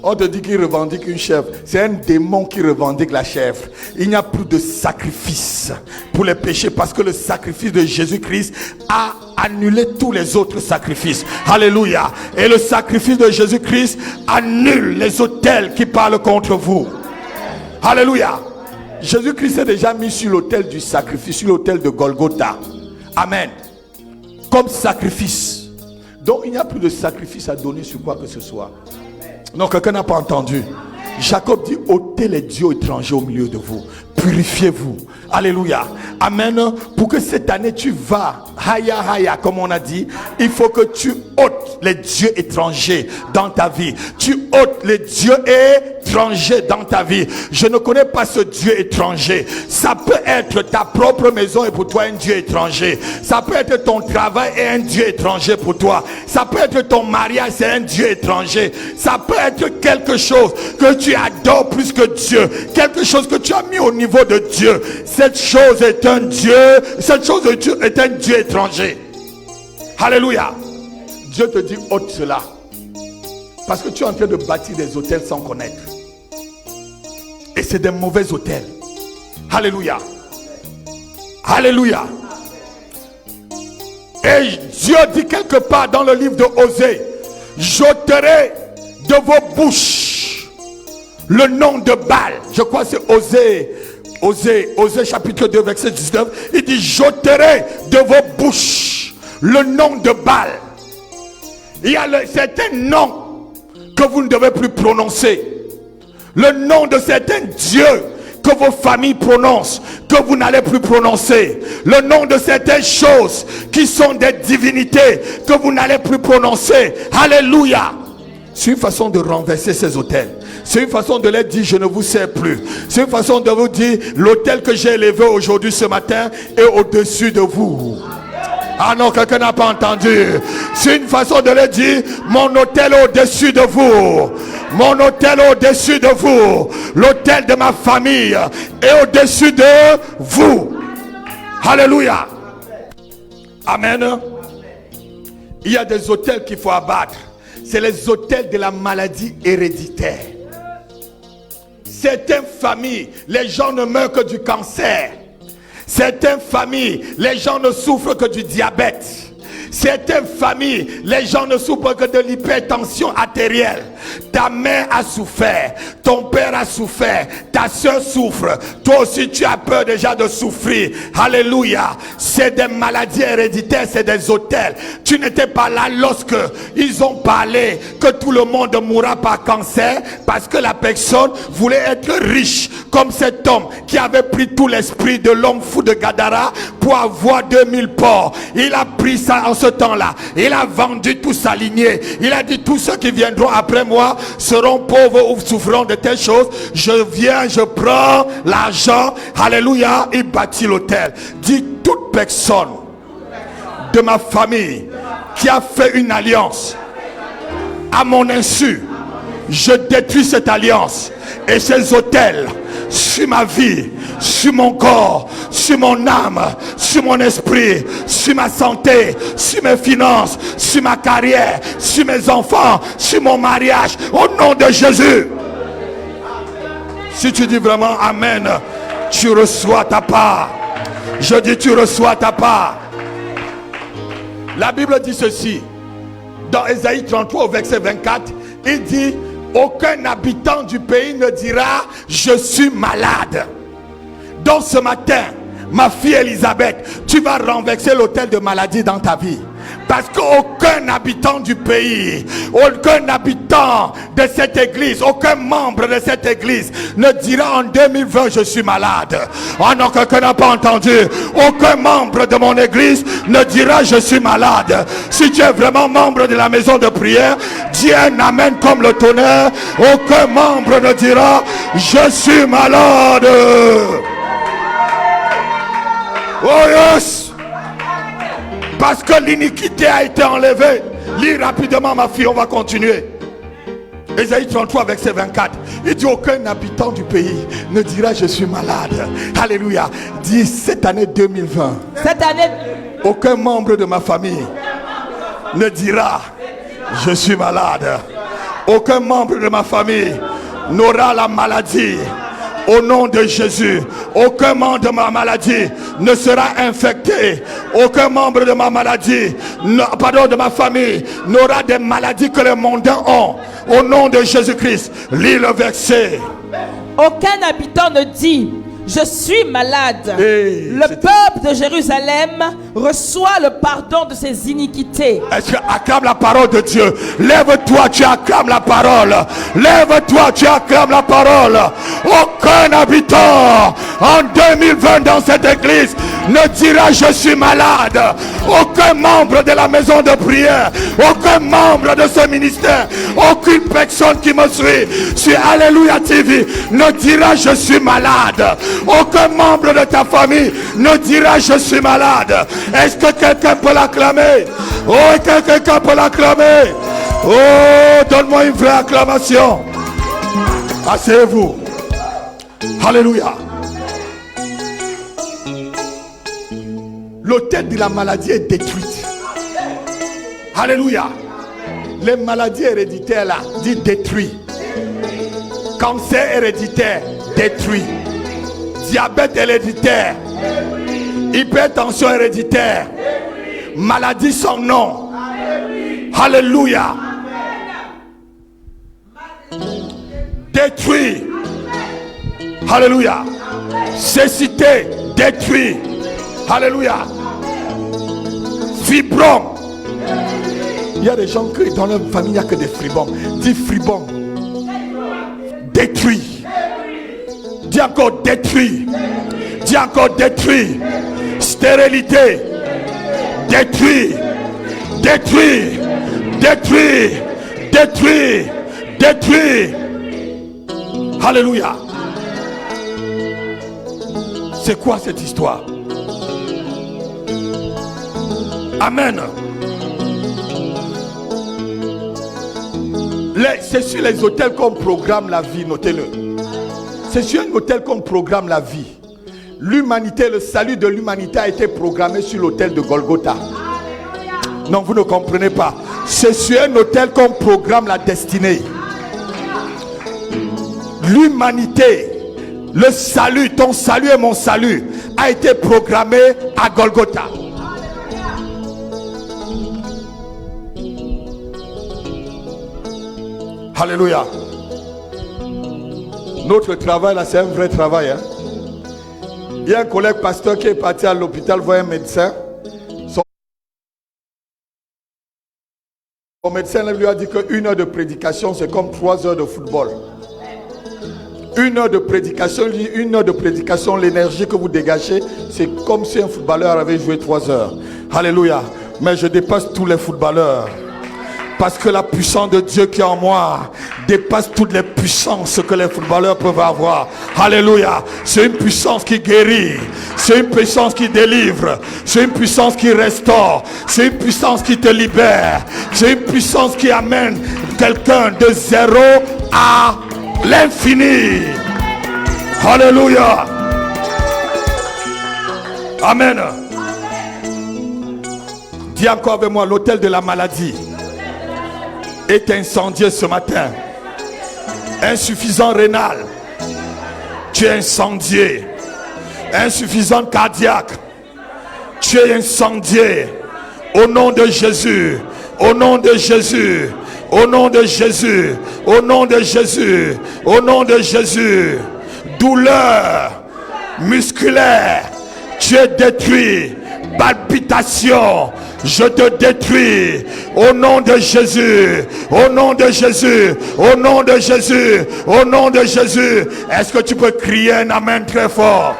On te dit qu'il revendique une chèvre. C'est un démon qui revendique la chèvre. Il n'y a plus de sacrifice pour les péchés parce que le sacrifice de Jésus-Christ a annulé tous les autres sacrifices. Alléluia. Et le sacrifice de Jésus-Christ annule les autels qui parlent contre vous. Alléluia. Jésus-Christ s'est déjà mis sur l'autel du sacrifice, sur l'autel de Golgotha. Amen. Comme sacrifice. Donc il n'y a plus de sacrifice à donner sur quoi que ce soit. Non, quelqu'un n'a pas entendu. Jacob dit, ôtez les dieux étrangers au milieu de vous. Purifiez-vous. Alléluia. Amen. Pour que cette année tu vas, haya haya, comme on a dit, il faut que tu ôtes les dieux étrangers dans ta vie. Tu ôtes les dieux étrangers dans ta vie. Je ne connais pas ce Dieu étranger. Ça peut être ta propre maison et pour toi un Dieu étranger. Ça peut être ton travail et un Dieu étranger pour toi. Ça peut être ton mariage, c'est un Dieu étranger. Ça peut être quelque chose que tu adores plus que Dieu. Quelque chose que tu as mis au niveau de Dieu. Cette chose est un Dieu. Cette chose est un Dieu étranger. Alléluia. Dieu te dit ôte cela. Parce que tu es en train de bâtir des hôtels sans connaître. Et c'est des mauvais hôtels. Alléluia. Alléluia. Et Dieu dit quelque part dans le livre de Osée, j'ôterai de vos bouches le nom de Baal. Je crois que c'est Osée chapitre 2 verset 19. Il dit j'ôterai de vos bouches le nom de Baal. Il y a certains noms que vous ne devez plus prononcer. Le nom de certains dieux que vos familles prononcent, que vous n'allez plus prononcer. Le nom de certaines choses qui sont des divinités que vous n'allez plus prononcer. Alléluia. C'est une façon de renverser ces autels. C'est une façon de leur dire je ne vous sers plus. C'est une façon de vous dire l'autel que j'ai élevé aujourd'hui ce matin est au-dessus de vous. Ah non, quelqu'un n'a pas entendu. C'est une façon de leur dire mon autel est au-dessus de vous. Mon autel est au-dessus de vous. L'autel de ma famille est au-dessus de vous. Alléluia. Amen. Il y a des autels qu'il faut abattre. C'est les autels de la maladie héréditaire. Certaines familles, les gens ne meurent que du cancer. Certaines familles, les gens ne souffrent que du diabète. Certaines familles, les gens ne souffrent que de l'hypertension artérielle. Ta mère a souffert, ton père a souffert, ta soeur souffre. Toi aussi tu as peur déjà de souffrir. Alléluia. C'est des maladies héréditaires, c'est des autels. Tu n'étais pas là lorsque ils ont parlé que tout le monde mourra par cancer parce que la personne voulait être riche comme cet homme qui avait pris tout l'esprit de l'homme fou de Gadara pour avoir 2000 porcs. Il a pris ça en ce temps-là. Il a vendu tout sa lignée. Il a dit tous ceux qui viendront après moi seront pauvres ou souffrant de telles choses. Je viens, je prends l'argent. Alléluia. Il bâtit l'autel. Dit toute personne de ma famille qui a fait une alliance à mon insu, je détruis cette alliance et ces autels sur ma vie, sur mon corps, sur mon âme, sur mon esprit, sur ma santé, sur mes finances, sur ma carrière, sur mes enfants, sur mon mariage, au nom de Jésus. Si tu dis vraiment Amen, tu reçois ta part. Je dis tu reçois ta part. La Bible dit ceci dans Ésaïe 33 au verset 24. Il dit aucun habitant du pays ne dira je suis malade. Donc ce matin, ma fille Elisabeth, tu vas renverser l'autel de maladie dans ta vie. Parce qu'aucun habitant du pays, aucun habitant de cette église, aucun membre de cette église ne dira en 2020 je suis malade. Oh non, quelqu'un n'a pas entendu. Aucun membre de mon église ne dira je suis malade. Si tu es vraiment membre de la maison de prière, dis un amen comme le tonnerre. Aucun membre ne dira je suis malade. Oh yes. Parce que l'iniquité a été enlevée. Lis rapidement ma fille, on va continuer. Ésaïe 33 verset 24. Il dit aucun habitant du pays ne dira je suis malade. Alléluia. Dis cette année 2020. Cette année, aucun membre de ma famille ne dira je suis malade. Aucun membre de ma famille n'aura la maladie. Au nom de Jésus, aucun membre de ma maladie ne sera infecté. Aucun membre de ma maladie, de ma famille, n'aura des maladies que les mondains ont. Au nom de Jésus-Christ, lis le verset. aucun habitant ne dit je suis malade. Le peuple de Jérusalem reçoit le pardon de ses iniquités. Est-ce que acclame la parole de Dieu? Lève-toi, tu acclames la parole. Lève-toi, tu acclames la parole. Aucun habitant en 2020 dans cette église ne dira je suis malade. Aucun membre de la maison de prière, aucun membre de ce ministère, aucune personne qui me suit sur Alléluia TV ne dira je suis malade. Aucun membre de ta famille ne dira je suis malade. Est-ce que quelqu'un peut l'acclamer? Oh, quelqu'un peut l'acclamer? Oh, donne-moi une vraie acclamation. Asseyez-vous. Alléluia. L'autel de la maladie est détruite. Alléluia. Les maladies héréditaires là, dit détruit. Cancer héréditaire, détruit. Diabète héréditaire, hypertension héréditaire, Maladie sans nom. Alléluia. Détruit. Alléluia. Cécité. Détruit. Alléluia. Fibrom. Il y a des gens qui dans leur famille, il n'y a que des fribons. Dis fribon. Détruit. Dis encore détruit. Dis encore détruit. Stérilité. Détruit. Détruit. Détruit. Détruit. Détruit. Alléluia. C'est quoi cette histoire? Amen. C'est sur les hôtels qu'on programme la vie, notez-le. C'est sur un hôtel qu'on programme la vie. L'humanité, le salut de l'humanité a été programmé sur l'hôtel de Golgotha. Non, vous ne comprenez pas. C'est sur un hôtel qu'on programme la destinée. L'humanité, le salut, ton salut et mon salut a été programmé à Golgotha. Alléluia. Notre travail là, c'est un vrai travail. Il y a un collègue pasteur qui est parti à l'hôpital voir un médecin. Son médecin lui a dit qu'une heure de prédication, c'est comme 3 heures de football. Une heure de prédication, l'énergie que vous dégagez, c'est comme si un footballeur avait joué 3 heures. Alléluia. Mais je dépasse tous les footballeurs. Parce que la puissance de Dieu qui est en moi dépasse toutes les puissances que les footballeurs peuvent avoir. Alléluia. C'est une puissance qui guérit. C'est une puissance qui délivre. C'est une puissance qui restaure. C'est une puissance qui te libère. C'est une puissance qui amène quelqu'un de zéro à l'infini. Alléluia. Amen. Dis encore avec moi, l'hôtel de la maladie est incendié ce matin. Insuffisant rénal, tu es incendié. Insuffisant cardiaque, tu es incendié. Au nom de Jésus, au nom de Jésus, au nom de Jésus, au nom de Jésus, au nom de Jésus. Douleur musculaire, tu es détruit. Palpitation, je te détruis au nom de Jésus, au nom de Jésus, au nom de Jésus, au nom de Jésus. Est-ce que tu peux crier un amen très fort?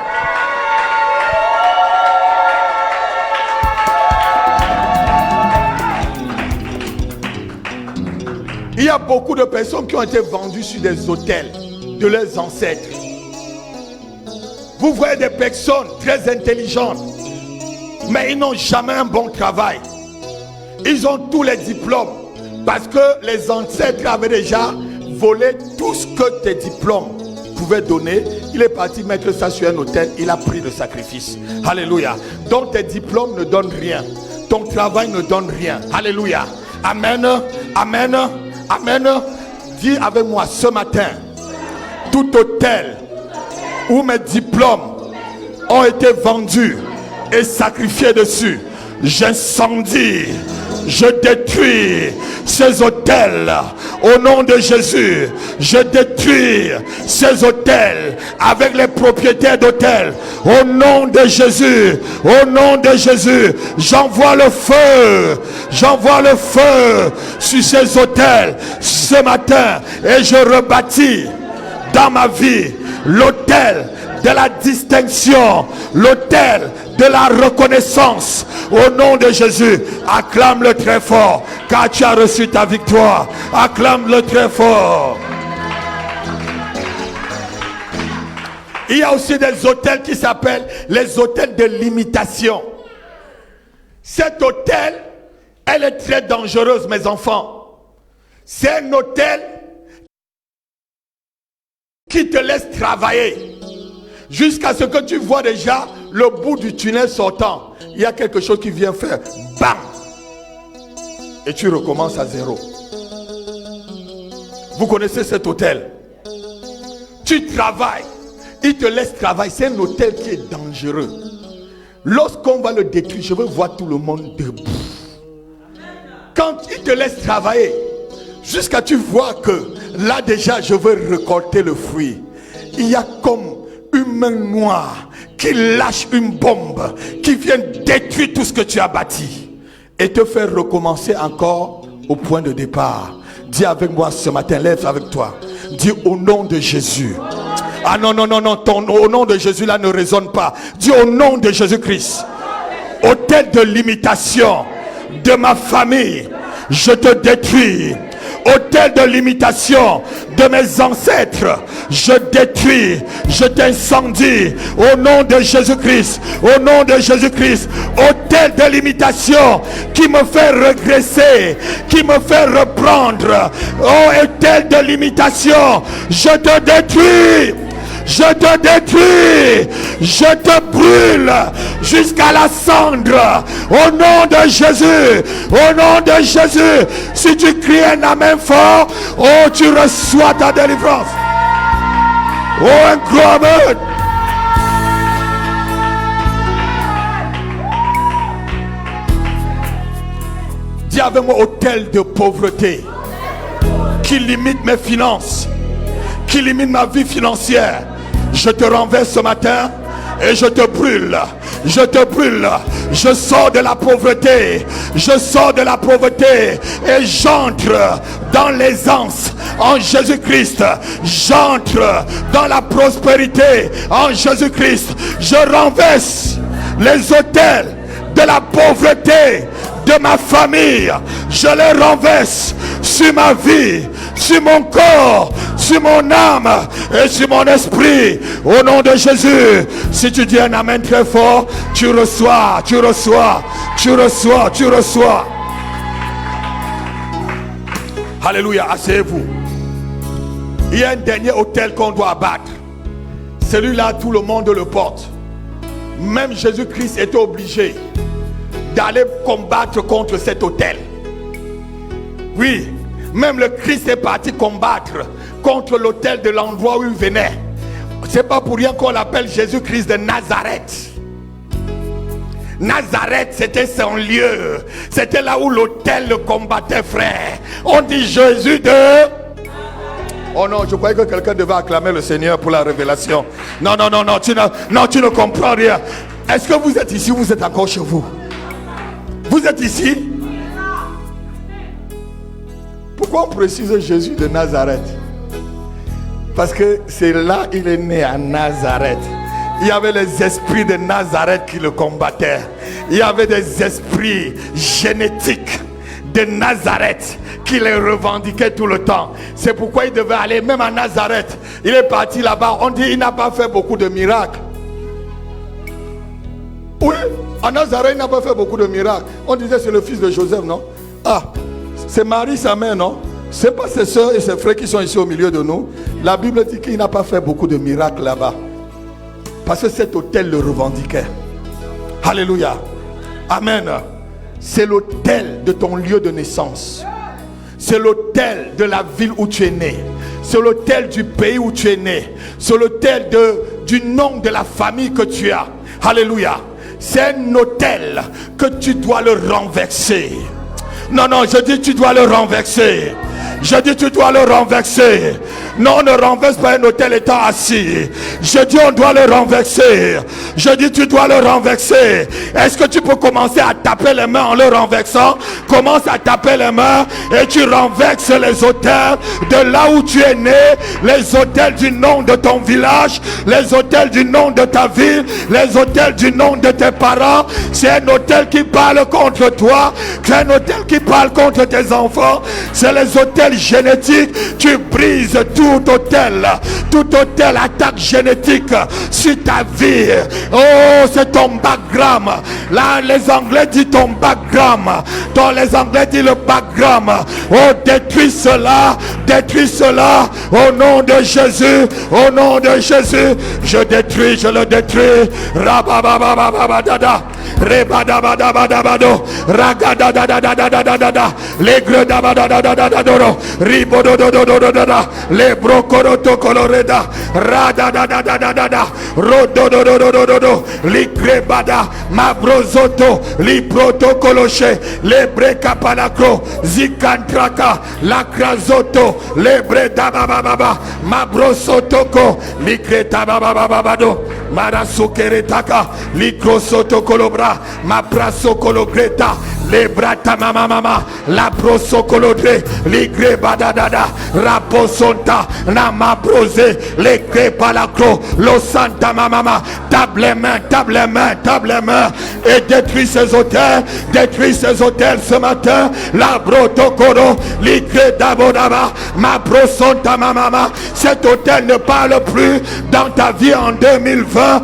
Il y a beaucoup de personnes qui ont été vendues sur des hôtels de leurs ancêtres. Vous voyez des personnes très intelligentes, mais ils n'ont jamais un bon travail. Ils ont tous les diplômes parce que les ancêtres avaient déjà volé tout ce que tes diplômes pouvaient donner. Il est parti mettre ça sur un autel. Il a pris le sacrifice. Alléluia. Donc tes diplômes ne donnent rien. Ton travail ne donne rien. Alléluia. Amen. Amen. Amen. Dis avec moi ce matin, tout hôtel où mes diplômes ont été vendus et sacrifiés dessus, j'incendie, je détruis ces hôtels au nom de Jésus. Je détruis ces hôtels avec les propriétaires d'hôtels au nom de Jésus. Au nom de Jésus, j'envoie le feu, j'envoie le feu sur ces hôtels ce matin et je rebâtis dans ma vie l'hôtel de la distinction, l'hôtel de la reconnaissance au nom de Jésus. Acclame-le très fort car tu as reçu ta victoire. Acclame-le très fort. Il y a aussi des hôtels qui s'appellent les hôtels de l'imitation. Cet hôtel, elle est très dangereuse, mes enfants. C'est un hôtel qui te laisse travailler jusqu'à ce que tu vois déjà le bout du tunnel sortant. Il y a quelque chose qui vient faire bam et tu recommences à zéro. Vous connaissez cet hôtel? Tu travailles, il te laisse travailler. C'est un hôtel qui est dangereux. Lorsqu'on va le détruire, je veux voir tout le monde debout. Quand il te laisse travailler, jusqu'à tu vois que là déjà je veux récolter le fruit, il y a comme une main noire qui lâche une bombe, qui vient détruire tout ce que tu as bâti et te faire recommencer encore au point de départ. Dis avec moi ce matin, lève avec toi. Dis au nom de Jésus. Ah non, non, non, non, au nom de Jésus là ne résonne pas. Dis au nom de Jésus-Christ. Autel de limitation de ma famille, je te détruis. Autel de limitation de mes ancêtres, je détruis, je t'incendie au nom de Jésus-Christ, au nom de Jésus-Christ. Autel de limitation qui me fait régresser, qui me fait reprendre. Oh, autel de limitation, je te détruis. Je te détruis, je te brûle jusqu'à la cendre. Au nom de Jésus, au nom de Jésus. Si tu cries un amen fort, oh, tu reçois ta délivrance. Oh, un grand amen. Dis avec moi, autel de pauvreté qui limite mes finances, qui limite ma vie financière. Je te renverse ce matin et je te brûle. Je te brûle. Je sors de la pauvreté. Je sors de la pauvreté et j'entre dans l'aisance en Jésus-Christ. J'entre dans la prospérité en Jésus-Christ. Je renverse les autels de la pauvreté de ma famille. Je les renverse sur ma vie, sur mon corps, sur mon âme et sur mon esprit. Au nom de Jésus. Si tu dis un amen très fort, tu reçois, tu reçois, tu reçois, tu reçois. Alléluia, asseyez-vous. Il y a un dernier autel qu'on doit abattre. Celui-là, tout le monde le porte. Même Jésus-Christ était obligé d'aller combattre contre cet autel. Oui, même le Christ est parti combattre contre l'autel de l'endroit où il venait. C'est pas pour rien qu'on l'appelle Jésus-Christ de Nazareth. Nazareth, c'était son lieu. C'était là où l'autel le combattait, frère. On dit Jésus de... Oh non, je croyais que quelqu'un devait acclamer le Seigneur pour la révélation. Non, non, non, non, tu ne comprends rien. Est-ce que vous êtes ici ou vous êtes encore chez vous? Vous êtes ici? Pourquoi on précise Jésus de Nazareth? Parce que c'est là il est né, à Nazareth. Il y avait les esprits de Nazareth qui le combattaient. Il y avait des esprits génétiques de Nazareth qui les revendiquaient tout le temps. C'est pourquoi il devait aller même à Nazareth. Il est parti là-bas. On dit qu'il n'a pas fait beaucoup de miracles. Oui, à Nazareth, il n'a pas fait beaucoup de miracles. On disait c'est le fils de Joseph, non? Ah, c'est Marie, sa mère, non? C'est pas ses soeurs et ses frères qui sont ici au milieu de nous. La Bible dit qu'il n'a pas fait beaucoup de miracles là-bas. Parce que cet autel le revendiquait. Alléluia. Amen. C'est l'autel de ton lieu de naissance. C'est l'autel de la ville où tu es né. C'est l'autel du pays où tu es né. C'est l'autel du nom de la famille que tu as. Alléluia. C'est un autel que tu dois le renverser. Non, non, je dis tu dois le renverser. Je dis tu dois le renverser. Non, on ne renverse pas un autel étant assis. Je dis on doit le renverser. Je dis tu dois le renverser. Est-ce que tu peux commencer à taper les mains en le renversant? Commence à taper les mains et tu renverses les autels de là où tu es né. Les autels du nom de ton village. Les autels du nom de ta ville. Les autels du nom de tes parents. C'est un autel qui parle contre toi. C'est un autel qui parle contre tes enfants. C'est les autels génétiques. Tu brises tout autel attaque génétique sur ta vie. Oh, c'est ton background. Là, les Anglais disent ton background. Les Anglais disent le background. Oh, détruis cela au nom de Jésus. Au nom de Jésus, je détruis, je le détruis. Rabababababadada. rebadabadabadabado, ragadadadadadadadada, legredabadadadadadoro, ribodododododada, lebrokorotokoloreda, radadadadadada, rododododododo, ligrebada, mabrozoto, liprotokoloche, lebrekapalakro, zikantraka, lakrazoto, lebredabababa, mabrosotoko, ligretababababado, marasukeretaka, likrosotokolobre, maprasokologreta, lebrata mama, laprosokolodre, ligrebadadada, raposonta, namabrose, legrebalakro, lo santa mama, table main, et détruis ces hôtels ce matin, la brotokoro, ligredabodaba, mabrosonta mama, cet hôtel ne parle plus dans ta vie en 2020,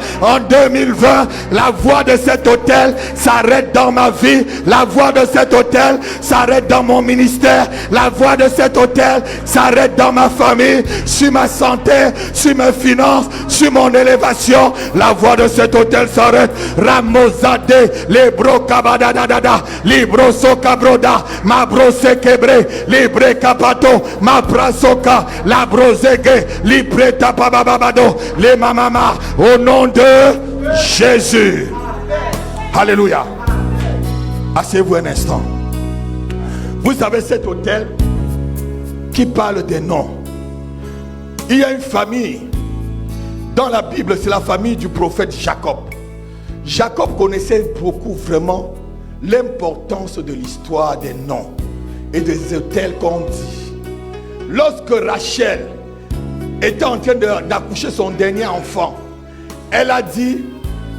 la voix de cet hôtel s'arrête dans ma vie, la voix de cet hôtel s'arrête dans mon ministère, la voix de cet hôtel s'arrête dans ma famille, sur ma santé, sur mes finances, sur mon élévation, la voix de cet hôtel s'arrête. Ramozade, libro kabadadada, libro sokabroda, mabrose kebre, libre kapato, mabrasoka, la brosege, libre tapababado, les mamama, au nom de Jésus. Alléluia. Asseyez-vous un instant. Vous avez cet hôtel qui parle des noms. Il y a une famille dans la Bible, c'est la famille du prophète Jacob. Jacob connaissait beaucoup vraiment l'importance de l'histoire des noms et des hôtels qu'on dit. Lorsque Rachel était en train d'accoucher son dernier enfant, elle a dit,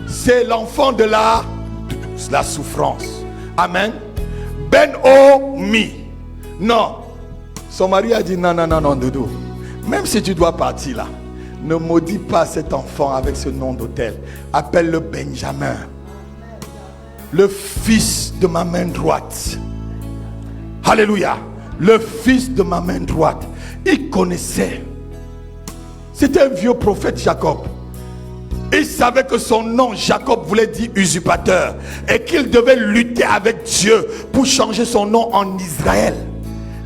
c'est l'enfant de la souffrance. Amen. Ben-O-Mi. Non. Son mari a dit, non, Doudou. Même si tu dois partir là, ne maudis pas cet enfant avec ce nom d'hôtel. Appelle-le Benjamin. Le fils de ma main droite. Alléluia. Le fils de ma main droite. Il connaissait. C'était un vieux prophète Jacob. Il savait que son nom Jacob voulait dire usurpateur et qu'il devait lutter avec Dieu pour changer son nom en Israël.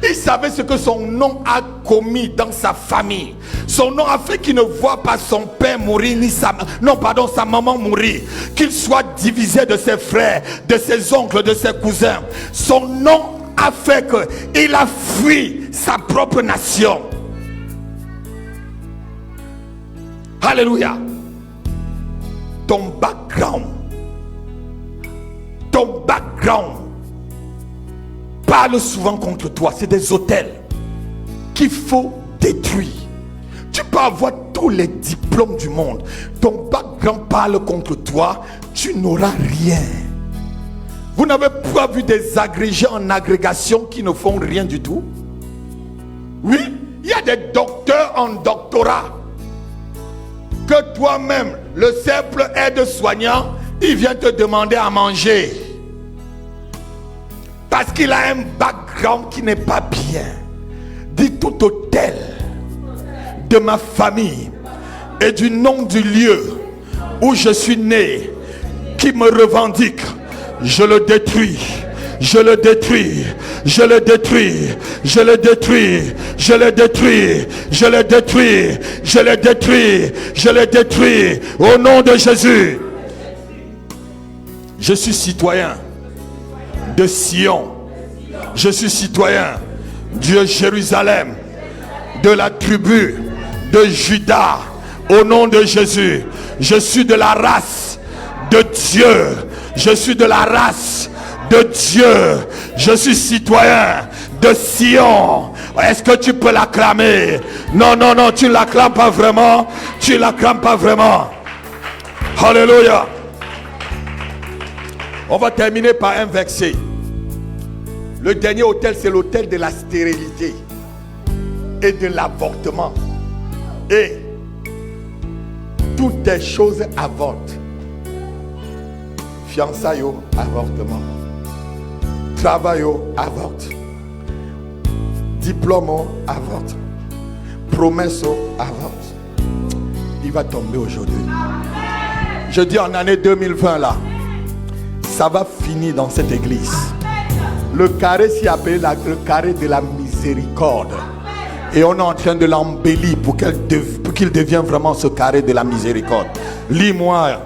Il savait ce que son nom a commis dans sa famille. Son nom a fait qu'il ne voit pas son père mourir ni sa maman mourir, qu'il soit divisé de ses frères, de ses oncles, de ses cousins. Son nom a fait qu'il a fui sa propre nation. Alléluia. Ton background parle souvent contre toi. C'est des hôtels qu'il faut détruire. Tu peux avoir tous les diplômes du monde, ton background parle contre toi, tu n'auras rien. Vous n'avez pas vu des agrégés en agrégation qui ne font rien du tout? Oui, il y a des docteurs en doctorat que toi-même, le simple aide-soignant, il vient te demander à manger parce qu'il a un background qui n'est pas bien. Dis tout hôtel de ma famille et du nom du lieu où je suis né qui me revendique, je le détruis. Je le détruis, je le détruis, je le détruis, je le détruis, je le détruis, je le détruis, je le détruis au nom de Jésus. Je suis citoyen de Sion. Je suis citoyen de Jérusalem, de la tribu de Juda. Au nom de Jésus, je suis de la race de Dieu. Je suis de la race de Dieu. Je suis citoyen de Sion. Est-ce que tu peux l'acclamer? Non, tu ne l'acclames pas vraiment. Tu ne l'acclames pas vraiment. Alléluia. On va terminer par un verset. Le dernier hôtel, c'est l'hôtel de la stérilité et de l'avortement. Et toutes les choses avortent. Fiançailles, avortement. Travail, avorte. Diplôme, avorte. Promesse, avorte. Il va tomber aujourd'hui. Je dis en année 2020 là, ça va finir dans cette église. Le carré s'y appelé le carré de la miséricorde. Et on est en train de l'embellir pour qu'il devienne vraiment ce carré de la miséricorde. Lis-moi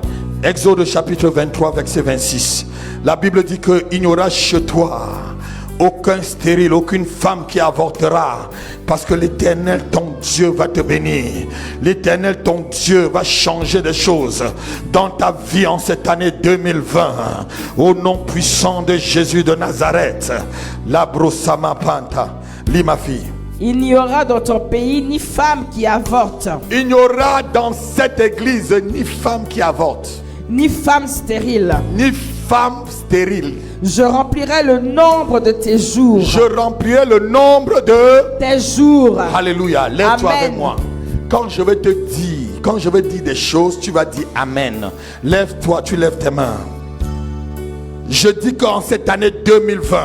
Exode chapitre 23 verset 26. La Bible dit qu'il n'y aura chez toi aucun stérile, aucune femme qui avortera, parce que l'Éternel ton Dieu va te bénir. L'Éternel ton Dieu va changer des choses dans ta vie en cette année 2020. Au nom puissant de Jésus de Nazareth. La brossama panta. Lis ma fille. Il n'y aura dans ton pays ni femme qui avorte, Il n'y aura dans cette église ni femme qui avorte, ni femme stérile. ni femme stérile. Je remplirai le nombre de tes jours. Je remplirai le nombre de... Tes jours. Alléluia. Lève-toi Amen. avec moi. Quand je vais te dire, quand je vais dire des choses, tu vas dire Amen. Lève-toi, tu lèves tes mains. Je dis qu'en cette année 2020,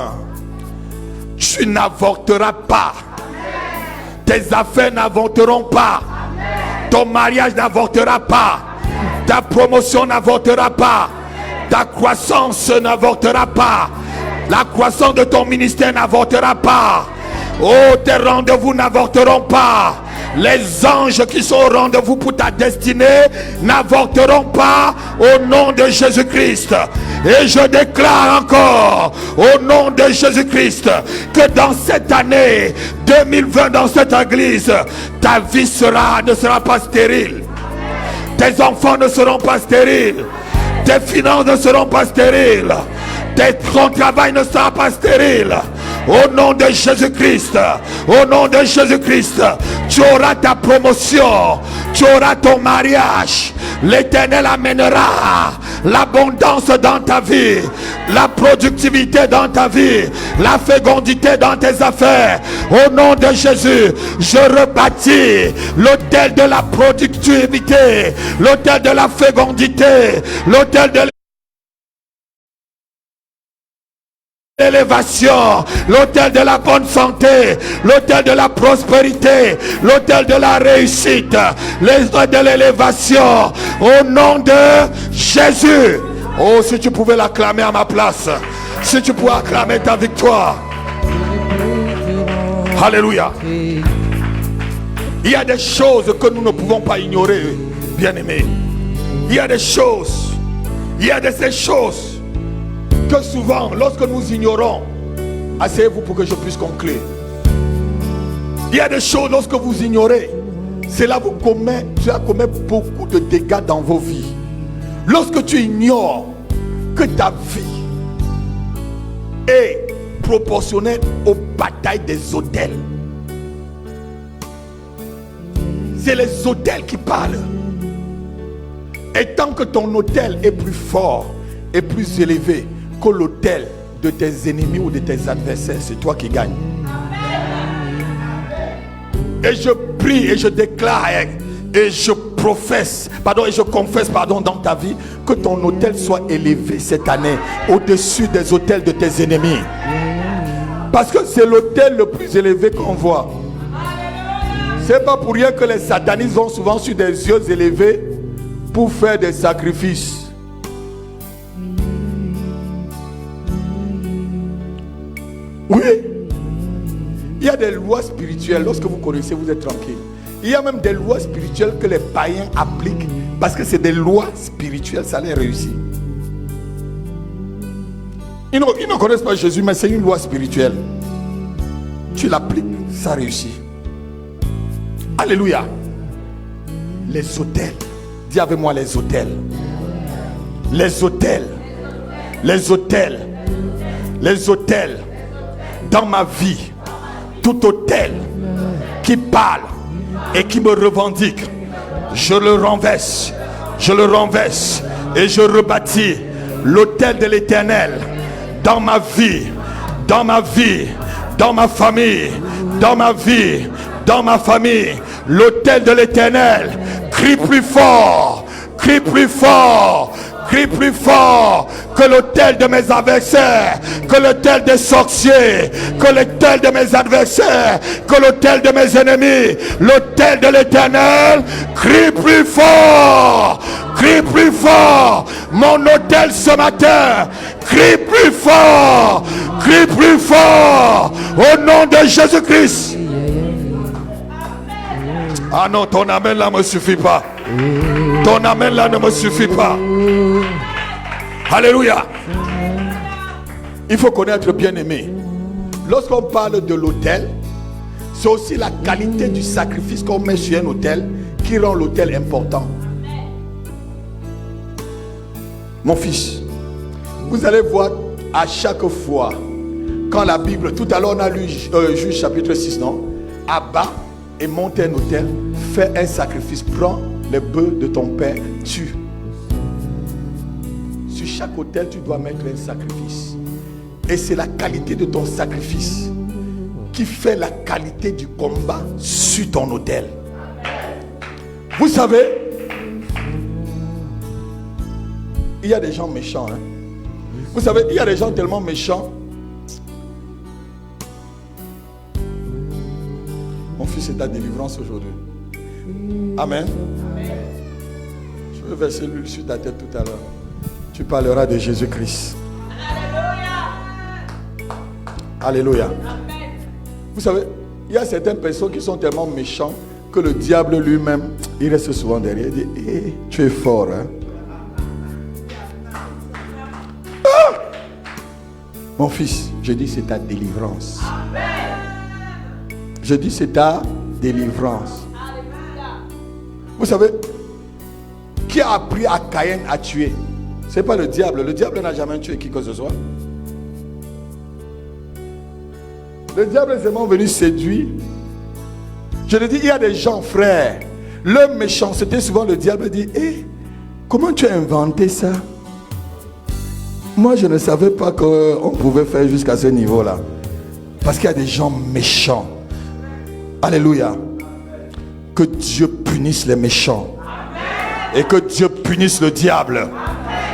tu n'avorteras pas. Tes affaires n'avorteront pas. Ton mariage n'avortera pas. Ta promotion n'avortera pas. Ta croissance n'avortera pas. La croissance de ton ministère n'avortera pas. Oh, tes rendez-vous n'avorteront pas. Les anges qui sont au rendez-vous pour ta destinée n'avorteront pas au nom de Jésus-Christ. Et je déclare encore au nom de Jésus-Christ que dans cette année 2020, dans cette église, ta vie ne sera pas stérile. Tes enfants ne seront pas stériles. Tes finances ne seront pas stériles. Ton travail ne sera pas stérile. Au nom de Jésus-Christ, au nom de Jésus-Christ, tu auras ta promotion, tu auras ton mariage. L'Éternel amènera l'abondance dans ta vie, la productivité dans ta vie, la fécondité dans tes affaires. Au nom de Jésus, je rebâtis l'autel de la productivité, l'autel de la fécondité, l'autel de l'élévation, l'autel de la bonne santé, l'autel de la prospérité, l'autel de la réussite, l'autel de l'élévation, au nom de Jésus. Oh, si tu pouvais l'acclamer à ma place, si tu pouvais acclamer ta victoire. Alléluia. Il y a des choses que nous ne pouvons pas ignorer, bien-aimés. Il y a des choses, ces choses que souvent, lorsque nous ignorons, asseyez-vous pour que je puisse conclure. Il y a des choses, lorsque vous ignorez, cela commet beaucoup de dégâts dans vos vies. Lorsque tu ignores que ta vie est proportionnelle aux batailles des autels, c'est les autels qui parlent. Et tant que ton autel est plus fort et plus élevé que l'autel de tes ennemis ou de tes adversaires, c'est toi qui gagnes. Et je prie et je déclare et je confesse dans ta vie que ton autel soit élevé cette année au-dessus des autels de tes ennemis. Parce que c'est l'autel le plus élevé qu'on voit. C'est pas pour rien que les satanistes vont souvent sur des yeux élevés pour faire des sacrifices. Oui, il y a des lois spirituelles. Lorsque vous connaissez, vous êtes tranquille. Il y a même des lois spirituelles que les païens appliquent parce que c'est des lois spirituelles, ça les réussit. Ils ne connaissent pas Jésus, mais c'est une loi spirituelle. Tu l'appliques, ça réussit. Alléluia. Les autels. Dis avec moi les autels. Les autels. Les autels. Les autels. Dans ma vie, tout autel qui parle et qui me revendique, je le renverse et je rebâtis l'autel de l'Éternel dans ma vie, dans ma famille, dans ma vie, dans ma famille. L'autel de l'Éternel, crie plus fort, crie plus fort. Crie plus fort que l'autel de mes adversaires, que l'autel des sorciers, que l'autel de mes adversaires, que l'autel de mes ennemis. L'autel de l'Éternel, crie plus fort, crie plus fort. Mon autel ce matin, Crie plus fort. Crie plus fort. Au nom de Jésus-Christ. Ah non, ton amen là ne me suffit pas. Ton amen là ne me suffit pas. Alléluia. Il faut connaître bien-aimé. Lorsqu'on parle de l'autel, c'est aussi la qualité du sacrifice qu'on met sur un autel qui rend l'autel important. Mon fils, vous allez voir à chaque fois, quand la Bible, tout à l'heure on a lu Juge chapitre 6, non? Abat et monte un autel, fais un sacrifice, prends les bœufs de ton père, tue. Sur chaque autel, tu dois mettre un sacrifice. Et c'est la qualité de ton sacrifice qui fait la qualité du combat sur ton autel. Vous savez, il y a des gens méchants. Hein? Vous savez, il y a des gens tellement méchants. Mon fils est ta délivrance aujourd'hui. Amen. Je vais verser l'huile sur ta tête tout à l'heure. Tu parleras de Jésus-Christ. Alléluia. Vous savez, il y a certaines personnes qui sont tellement méchantes que le diable lui-même, il reste souvent derrière. Il dit, hey, tu es fort. Hein? Ah! Mon fils, je dis c'est ta délivrance. Je dis c'est ta délivrance. Vous savez, qui a appris à Caïn à tuer? Ce n'est pas le diable. Le diable n'a jamais tué qui que ce soit. Le diable est seulement venu séduire. Je le dis, il y a des gens, frères. Leur méchanceté, souvent le diable dit, hey, comment tu as inventé ça? Moi, je ne savais pas qu'on pouvait faire jusqu'à ce niveau-là. Parce qu'il y a des gens méchants. Alléluia. Que Dieu punisse les méchants. Et que Dieu punisse le diable.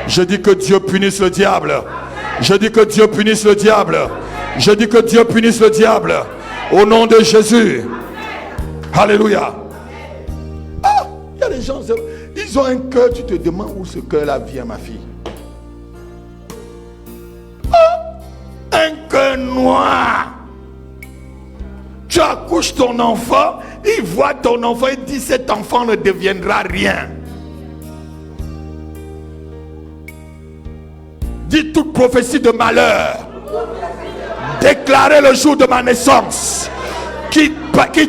Je dis que Dieu punisse le diable. Je dis que Dieu punisse le diable. Je dis que Dieu punisse le diable. Au nom de Jésus. Alléluia. Ah, il y a des gens, ils ont un cœur, tu te demandes où ce cœur-là vient, ma fille. Ah, un cœur noir. Tu accouches ton enfant, il voit ton enfant, il dit cet enfant ne deviendra rien. Dis toute prophétie de malheur déclarée le jour de ma naissance qui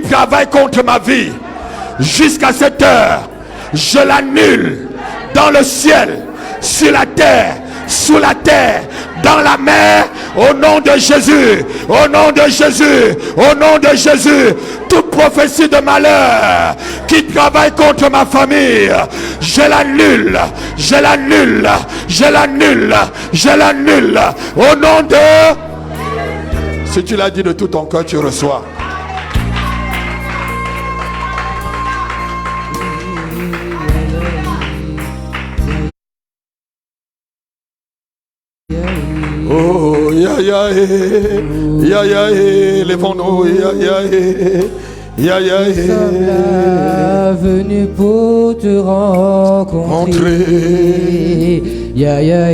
travaille contre ma vie jusqu'à cette heure, je l'annule dans le ciel, sur la terre, sous la terre, dans la mer, au nom de Jésus, au nom de Jésus, au nom de Jésus. Toute prophétie de malheur qui travaille contre ma famille, je l'annule, je l'annule, je l'annule, je l'annule, au nom de... Si tu l'as dit de tout ton cœur, tu reçois. Oh, ya ya ya ya, lèvons-nous, ya ya ya, venu pour te rencontrer, ya ya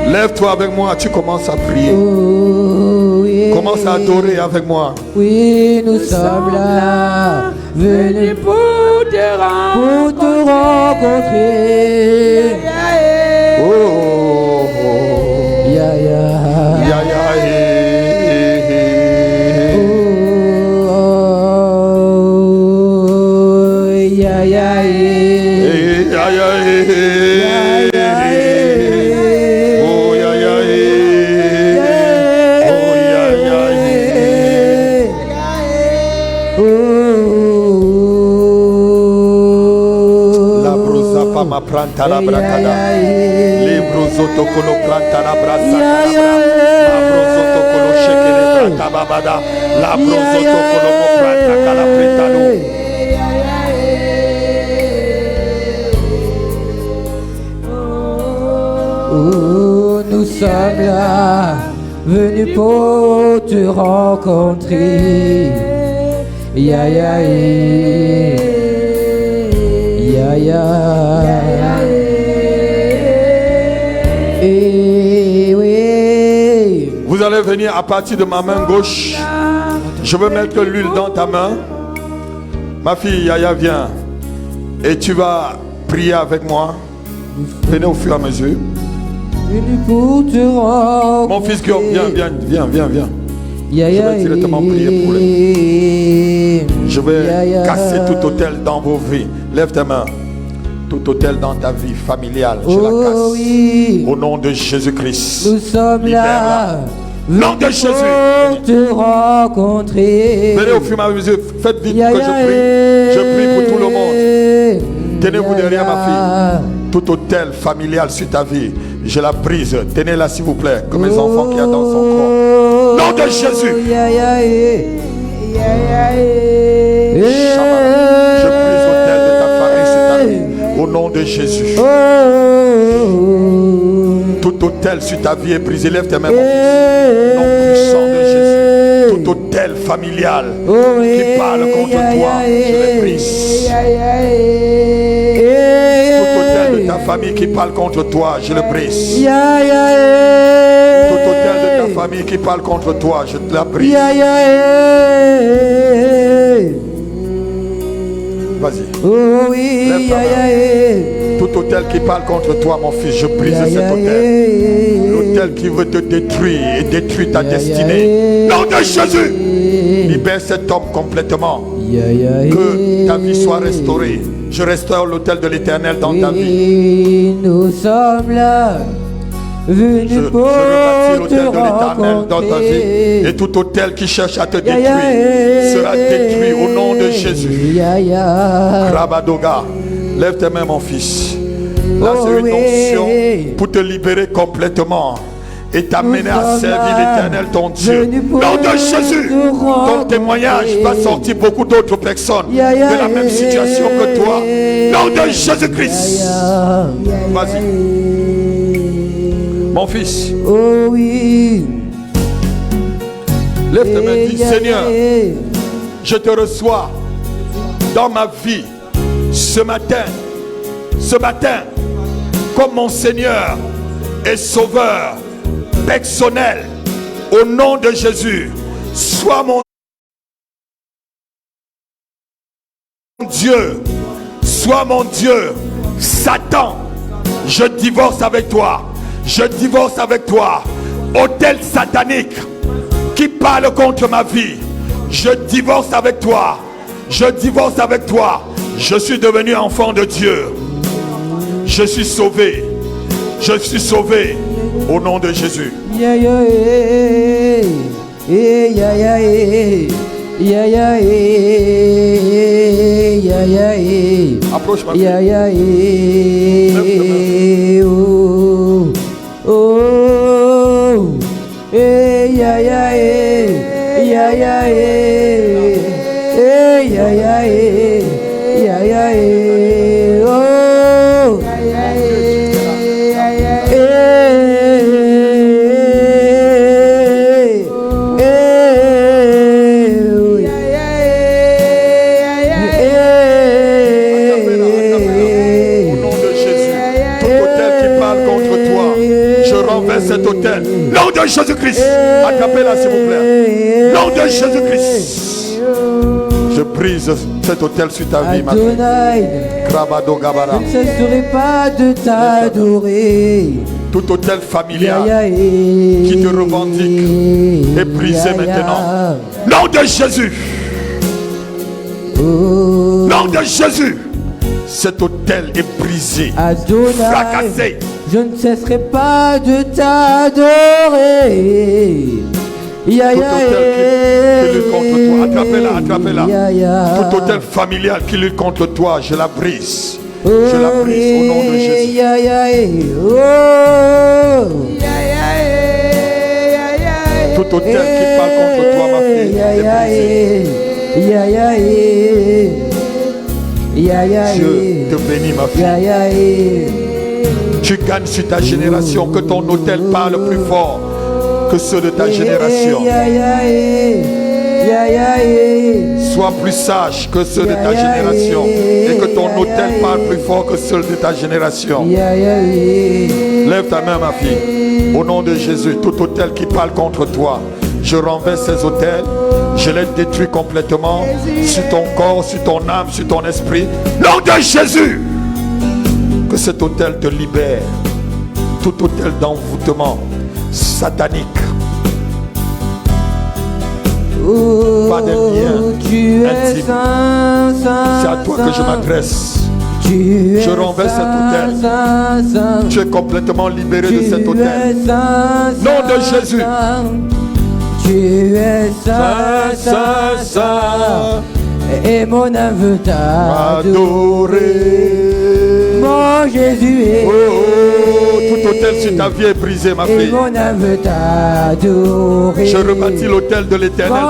lève-toi avec moi, tu commences à prier. Oh, yeah. Commence à adorer avec moi. Oui, nous sommes là, venus pour te rencontrer. Oh, Ya ya ya ya, oh, ya ya ya ya. Ma pranta la bracada, libro sotto colo pranta la brasa, la brosoto colo shekele braca babada, la brosoto colo pranta cala pritano. Oh, nous sommes là, venus pour te rencontrer. Ya ya ya Ya ya. Eh oui. Vous allez venir à partir de ma main gauche. Je veux mettre l'huile dans ta main. Ma fille Yaya, viens. Et tu vas prier avec moi. Venez au fur et à mesure. Venu pour te rencontrer. Mon fils Guillaume, viens. Ya Je ya. vais directement prier pour lui. Je vais casser tout hôtel dans vos vies. Lève tes mains. Tout hôtel dans ta vie familiale, je la casse. Oh oui. Au nom de Jésus-Christ. Nous sommes là. Nom de Jésus. Pour te rencontrer. Venez au fur et à mesure. Faites vite Ya que ya. je prie. Je prie pour tout le monde. Tenez-vous derrière ma fille. Tout hôtel familial sur ta vie, je la brise. Tenez-la s'il vous plaît, comme les enfants qu'il y a dans son corps. Nom de Jésus. Ya ya. Je brise l'hôtel de ta famille sur ta vie. Au nom de Jésus. Tout hôtel sur ta vie est brisé. Lève tes mains, mon fils. Nom puissant de Jésus. Tout hôtel familial qui parle contre toi, je le brise. Tout hôtel de ta famille qui parle contre toi, je le brise. Tout hôtel de ta famille qui parle contre toi, je te la brise. Vas-y. Oh oui, Lève ta main. Tout hôtel qui parle contre toi, mon fils, je brise cet hôtel. L'hôtel qui veut te détruire et détruire ta destinée. Nom de Jésus. Libère cet homme complètement. Que ta vie soit restaurée. Je restaure l'hôtel de l'Éternel dans ta vie. Nous sommes là. Je rebâtis l'hôtel de l'Éternel dans ta vie. Et tout hôtel qui cherche à te détruire sera détruit au nom de Jésus. Rabadoga, lève tes mains, mon fils. Là, c'est une onction pour te libérer complètement et t'amener à servir l'Éternel, ton Dieu. Nom de Jésus, ton témoignage va sortir beaucoup d'autres personnes de la même situation que toi. Nom de Jésus-Christ. Vas-y. Mon fils, oh oui, lève tes mains, dis Seigneur, je te reçois dans ma vie ce matin, comme mon Seigneur et Sauveur personnel. Au nom de Jésus, sois mon Dieu, sois mon Dieu. Satan, je divorce avec toi. Je divorce avec toi. Autel satanique qui parle contre ma vie, je divorce avec toi. Je divorce avec toi. Je suis devenu enfant de Dieu. Je suis sauvé. Je suis sauvé au nom de Jésus. Approche ma fille. Oh, ya ya ya ya cet hôtel. Nom de Jésus-Christ. Attrapez-la s'il vous plaît. Nom de Jésus-Christ. Je brise cet hôtel sur ta vie, ma fille. Krabado Gabara. Je ne cesserai pas de t'adorer. Tout hôtel familial qui te revendique est brisé maintenant. Nom de Jésus. Nom de Jésus. Cet hôtel est brisé, fracassé. Je ne cesserai pas de t'adorer. Tout hôtel qui lutte contre toi, attrapez-la, attrapez-la. Tout hôtel familial qui lutte contre toi, je la brise. Je la brise au nom de Jésus. Tout hôtel qui parle contre toi, ma fille, est brisé. Je te bénis, ma fille. Tu gagnes sur ta génération, que ton hôtel parle plus fort que ceux de ta génération. Sois plus sage que ceux de ta génération et que ton autel parle plus fort que ceux de ta génération. Lève ta main, ma fille. Au nom de Jésus, tout autel qui parle contre toi, je renverse ces autels. Je les détruis complètement sur ton corps, sur ton âme, sur ton esprit. Nom de Jésus. Que cet autel te libère. Tout autel d'envoûtement satanique. Pas de lien intime. C'est à toi que je m'adresse. Je renverse cet autel. Tu es complètement libéré de cet autel. Nom de Jésus. Tu es saint, et mon âme veut t'adorer. Mon Jésus est. Oh, tout autel sur ta vie est brisé, ma fille. Et mon âme veut t'adorer. Je rebâtis l'autel de l'Éternel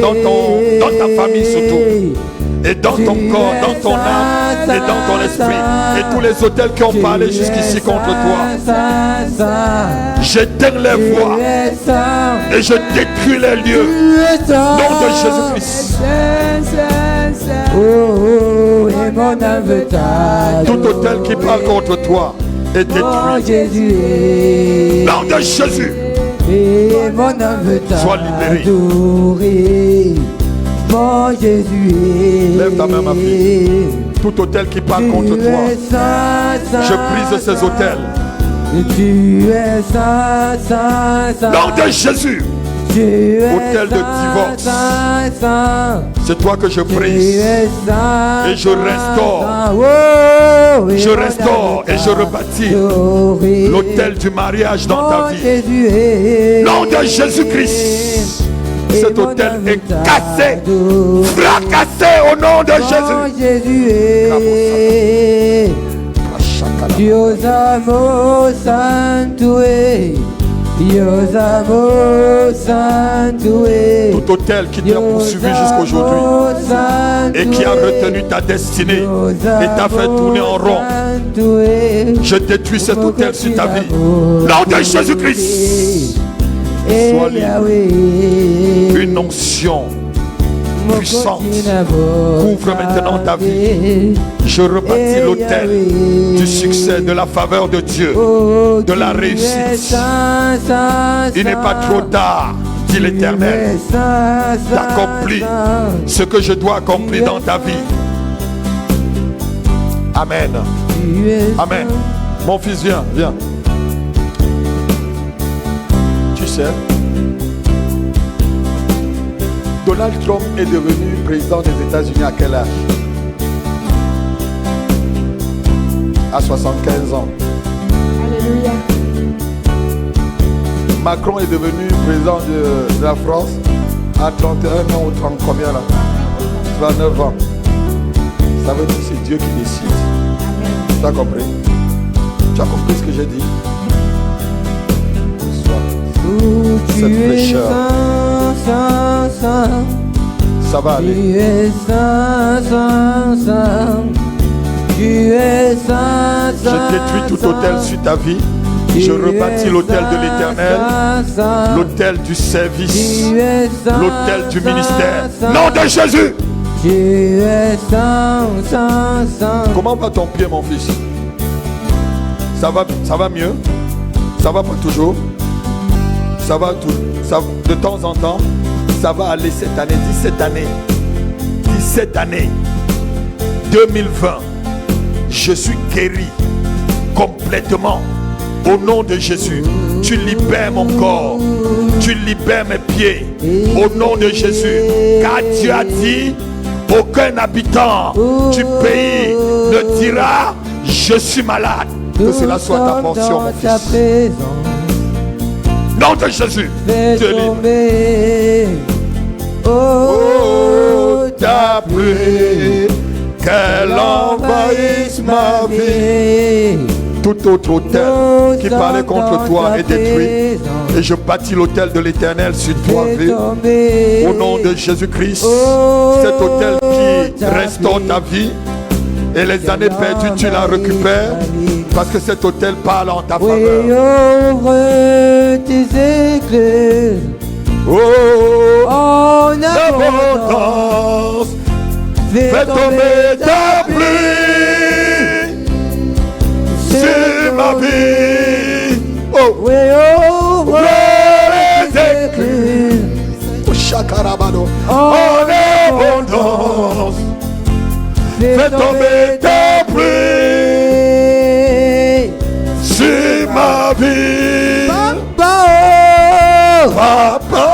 dans ta famille surtout. Et dans ton corps, dans ton âme et dans ton esprit. Et tous les autels qui ont parlé jusqu'ici contre toi. J'éteins les voix et je détruis les lieux. Nom de Jésus-Christ. Oh, et mon âme veut t'adorer. Tout autel qui parle contre toi est détruit. Nom de Jésus. Et mon âme veut t'adorer. Mon Jésus. Lève ta main, ma fille. Tout autel qui parle contre toi, je brise ces autels. Tu es saint. Nom de Jésus. Autel de divorce. C'est toi que je brise. Et je restaure. Je restaure et je rebâtis l'autel du mariage dans ta vie. Nom de Jésus-Christ. Cet autel est cassé, fracassé au nom de Jésus. Dios amo santo, Dios amo santo. Tout autel qui t'a poursuivi jusqu'aujourd'hui et qui a retenu ta destinée et t'a fait tourner en rond, je détruis cet autel sur ta vie. Nom de Jésus-Christ. Sois libre. Une onction puissante couvre maintenant ta vie. Je rebâtis l'autel du succès, de la faveur de Dieu, de la réussite. Il n'est pas trop tard, dit l'Éternel, d'accomplir ce que je dois accomplir dans ta vie. Amen. Amen. Mon fils, viens, viens. Donald Trump est devenu président des États-Unis à quel âge? À 75 ans. Alléluia. Macron est devenu président de la France à 31 ans ou 30 combien là? 39 ans. Ça veut dire que c'est Dieu qui décide. Tu as compris? Tu as compris ce que j'ai dit? Cette fraîcheur, ça va aller. Tu es saint. Tu es saint. Je détruis tout autel sur ta vie. Je rebâtis l'autel de l'Éternel, l'autel du service, l'autel du ministère. Nom de Jésus. Tu es saint. Comment va ton pied, mon fils? Ça va mieux? Ça va pas toujours? Ça va tout, ça, de temps en temps, ça va aller cette année, 17 années, 2020, je suis guéri complètement au nom de Jésus. Tu libères mon corps, tu libères mes pieds au nom de Jésus, car Dieu a dit, aucun habitant du pays ne dira, je suis malade. Que cela soit ta portion, mon fils. Nom de Jésus, Dieu libre. Oh, ta pluie, qu'elle envahisse ma vie. Tout autre autel qui parlait contre toi est détruit. Et je bâtis l'autel de l'Éternel sur toi, au nom de Jésus-Christ. Cet autel qui restaure ta vie. Et les années perdues, tu la récupères. Parce que cet autel parle en ta faveur. Et ouvre tes éclairs. Oh, En fais tomber ta pluie sur ma vie. Oh, Oui, ouvre les écluses. Oh, Chakarabado. En abondance, fais tomber ta pluie sur ma vie. Papa,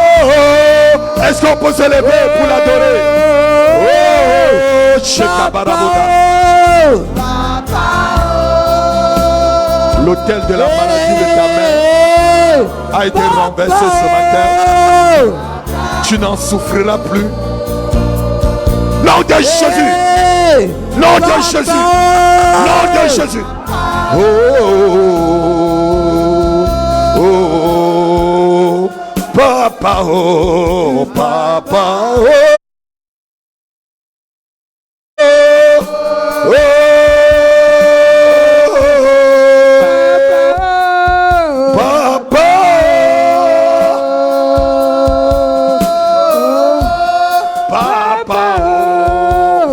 est-ce qu'on peut se lever pour l'adorer? Oh, Shekabaraboda. L'autel de la maladie de ta mère a été renversé ce matin. Tu n'en souffriras plus. Nom de Jésus. Nom de Jésus. Nom de Jésus. Oh, oh, oh, oh, papa, oh, papa, oh.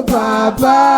Papa.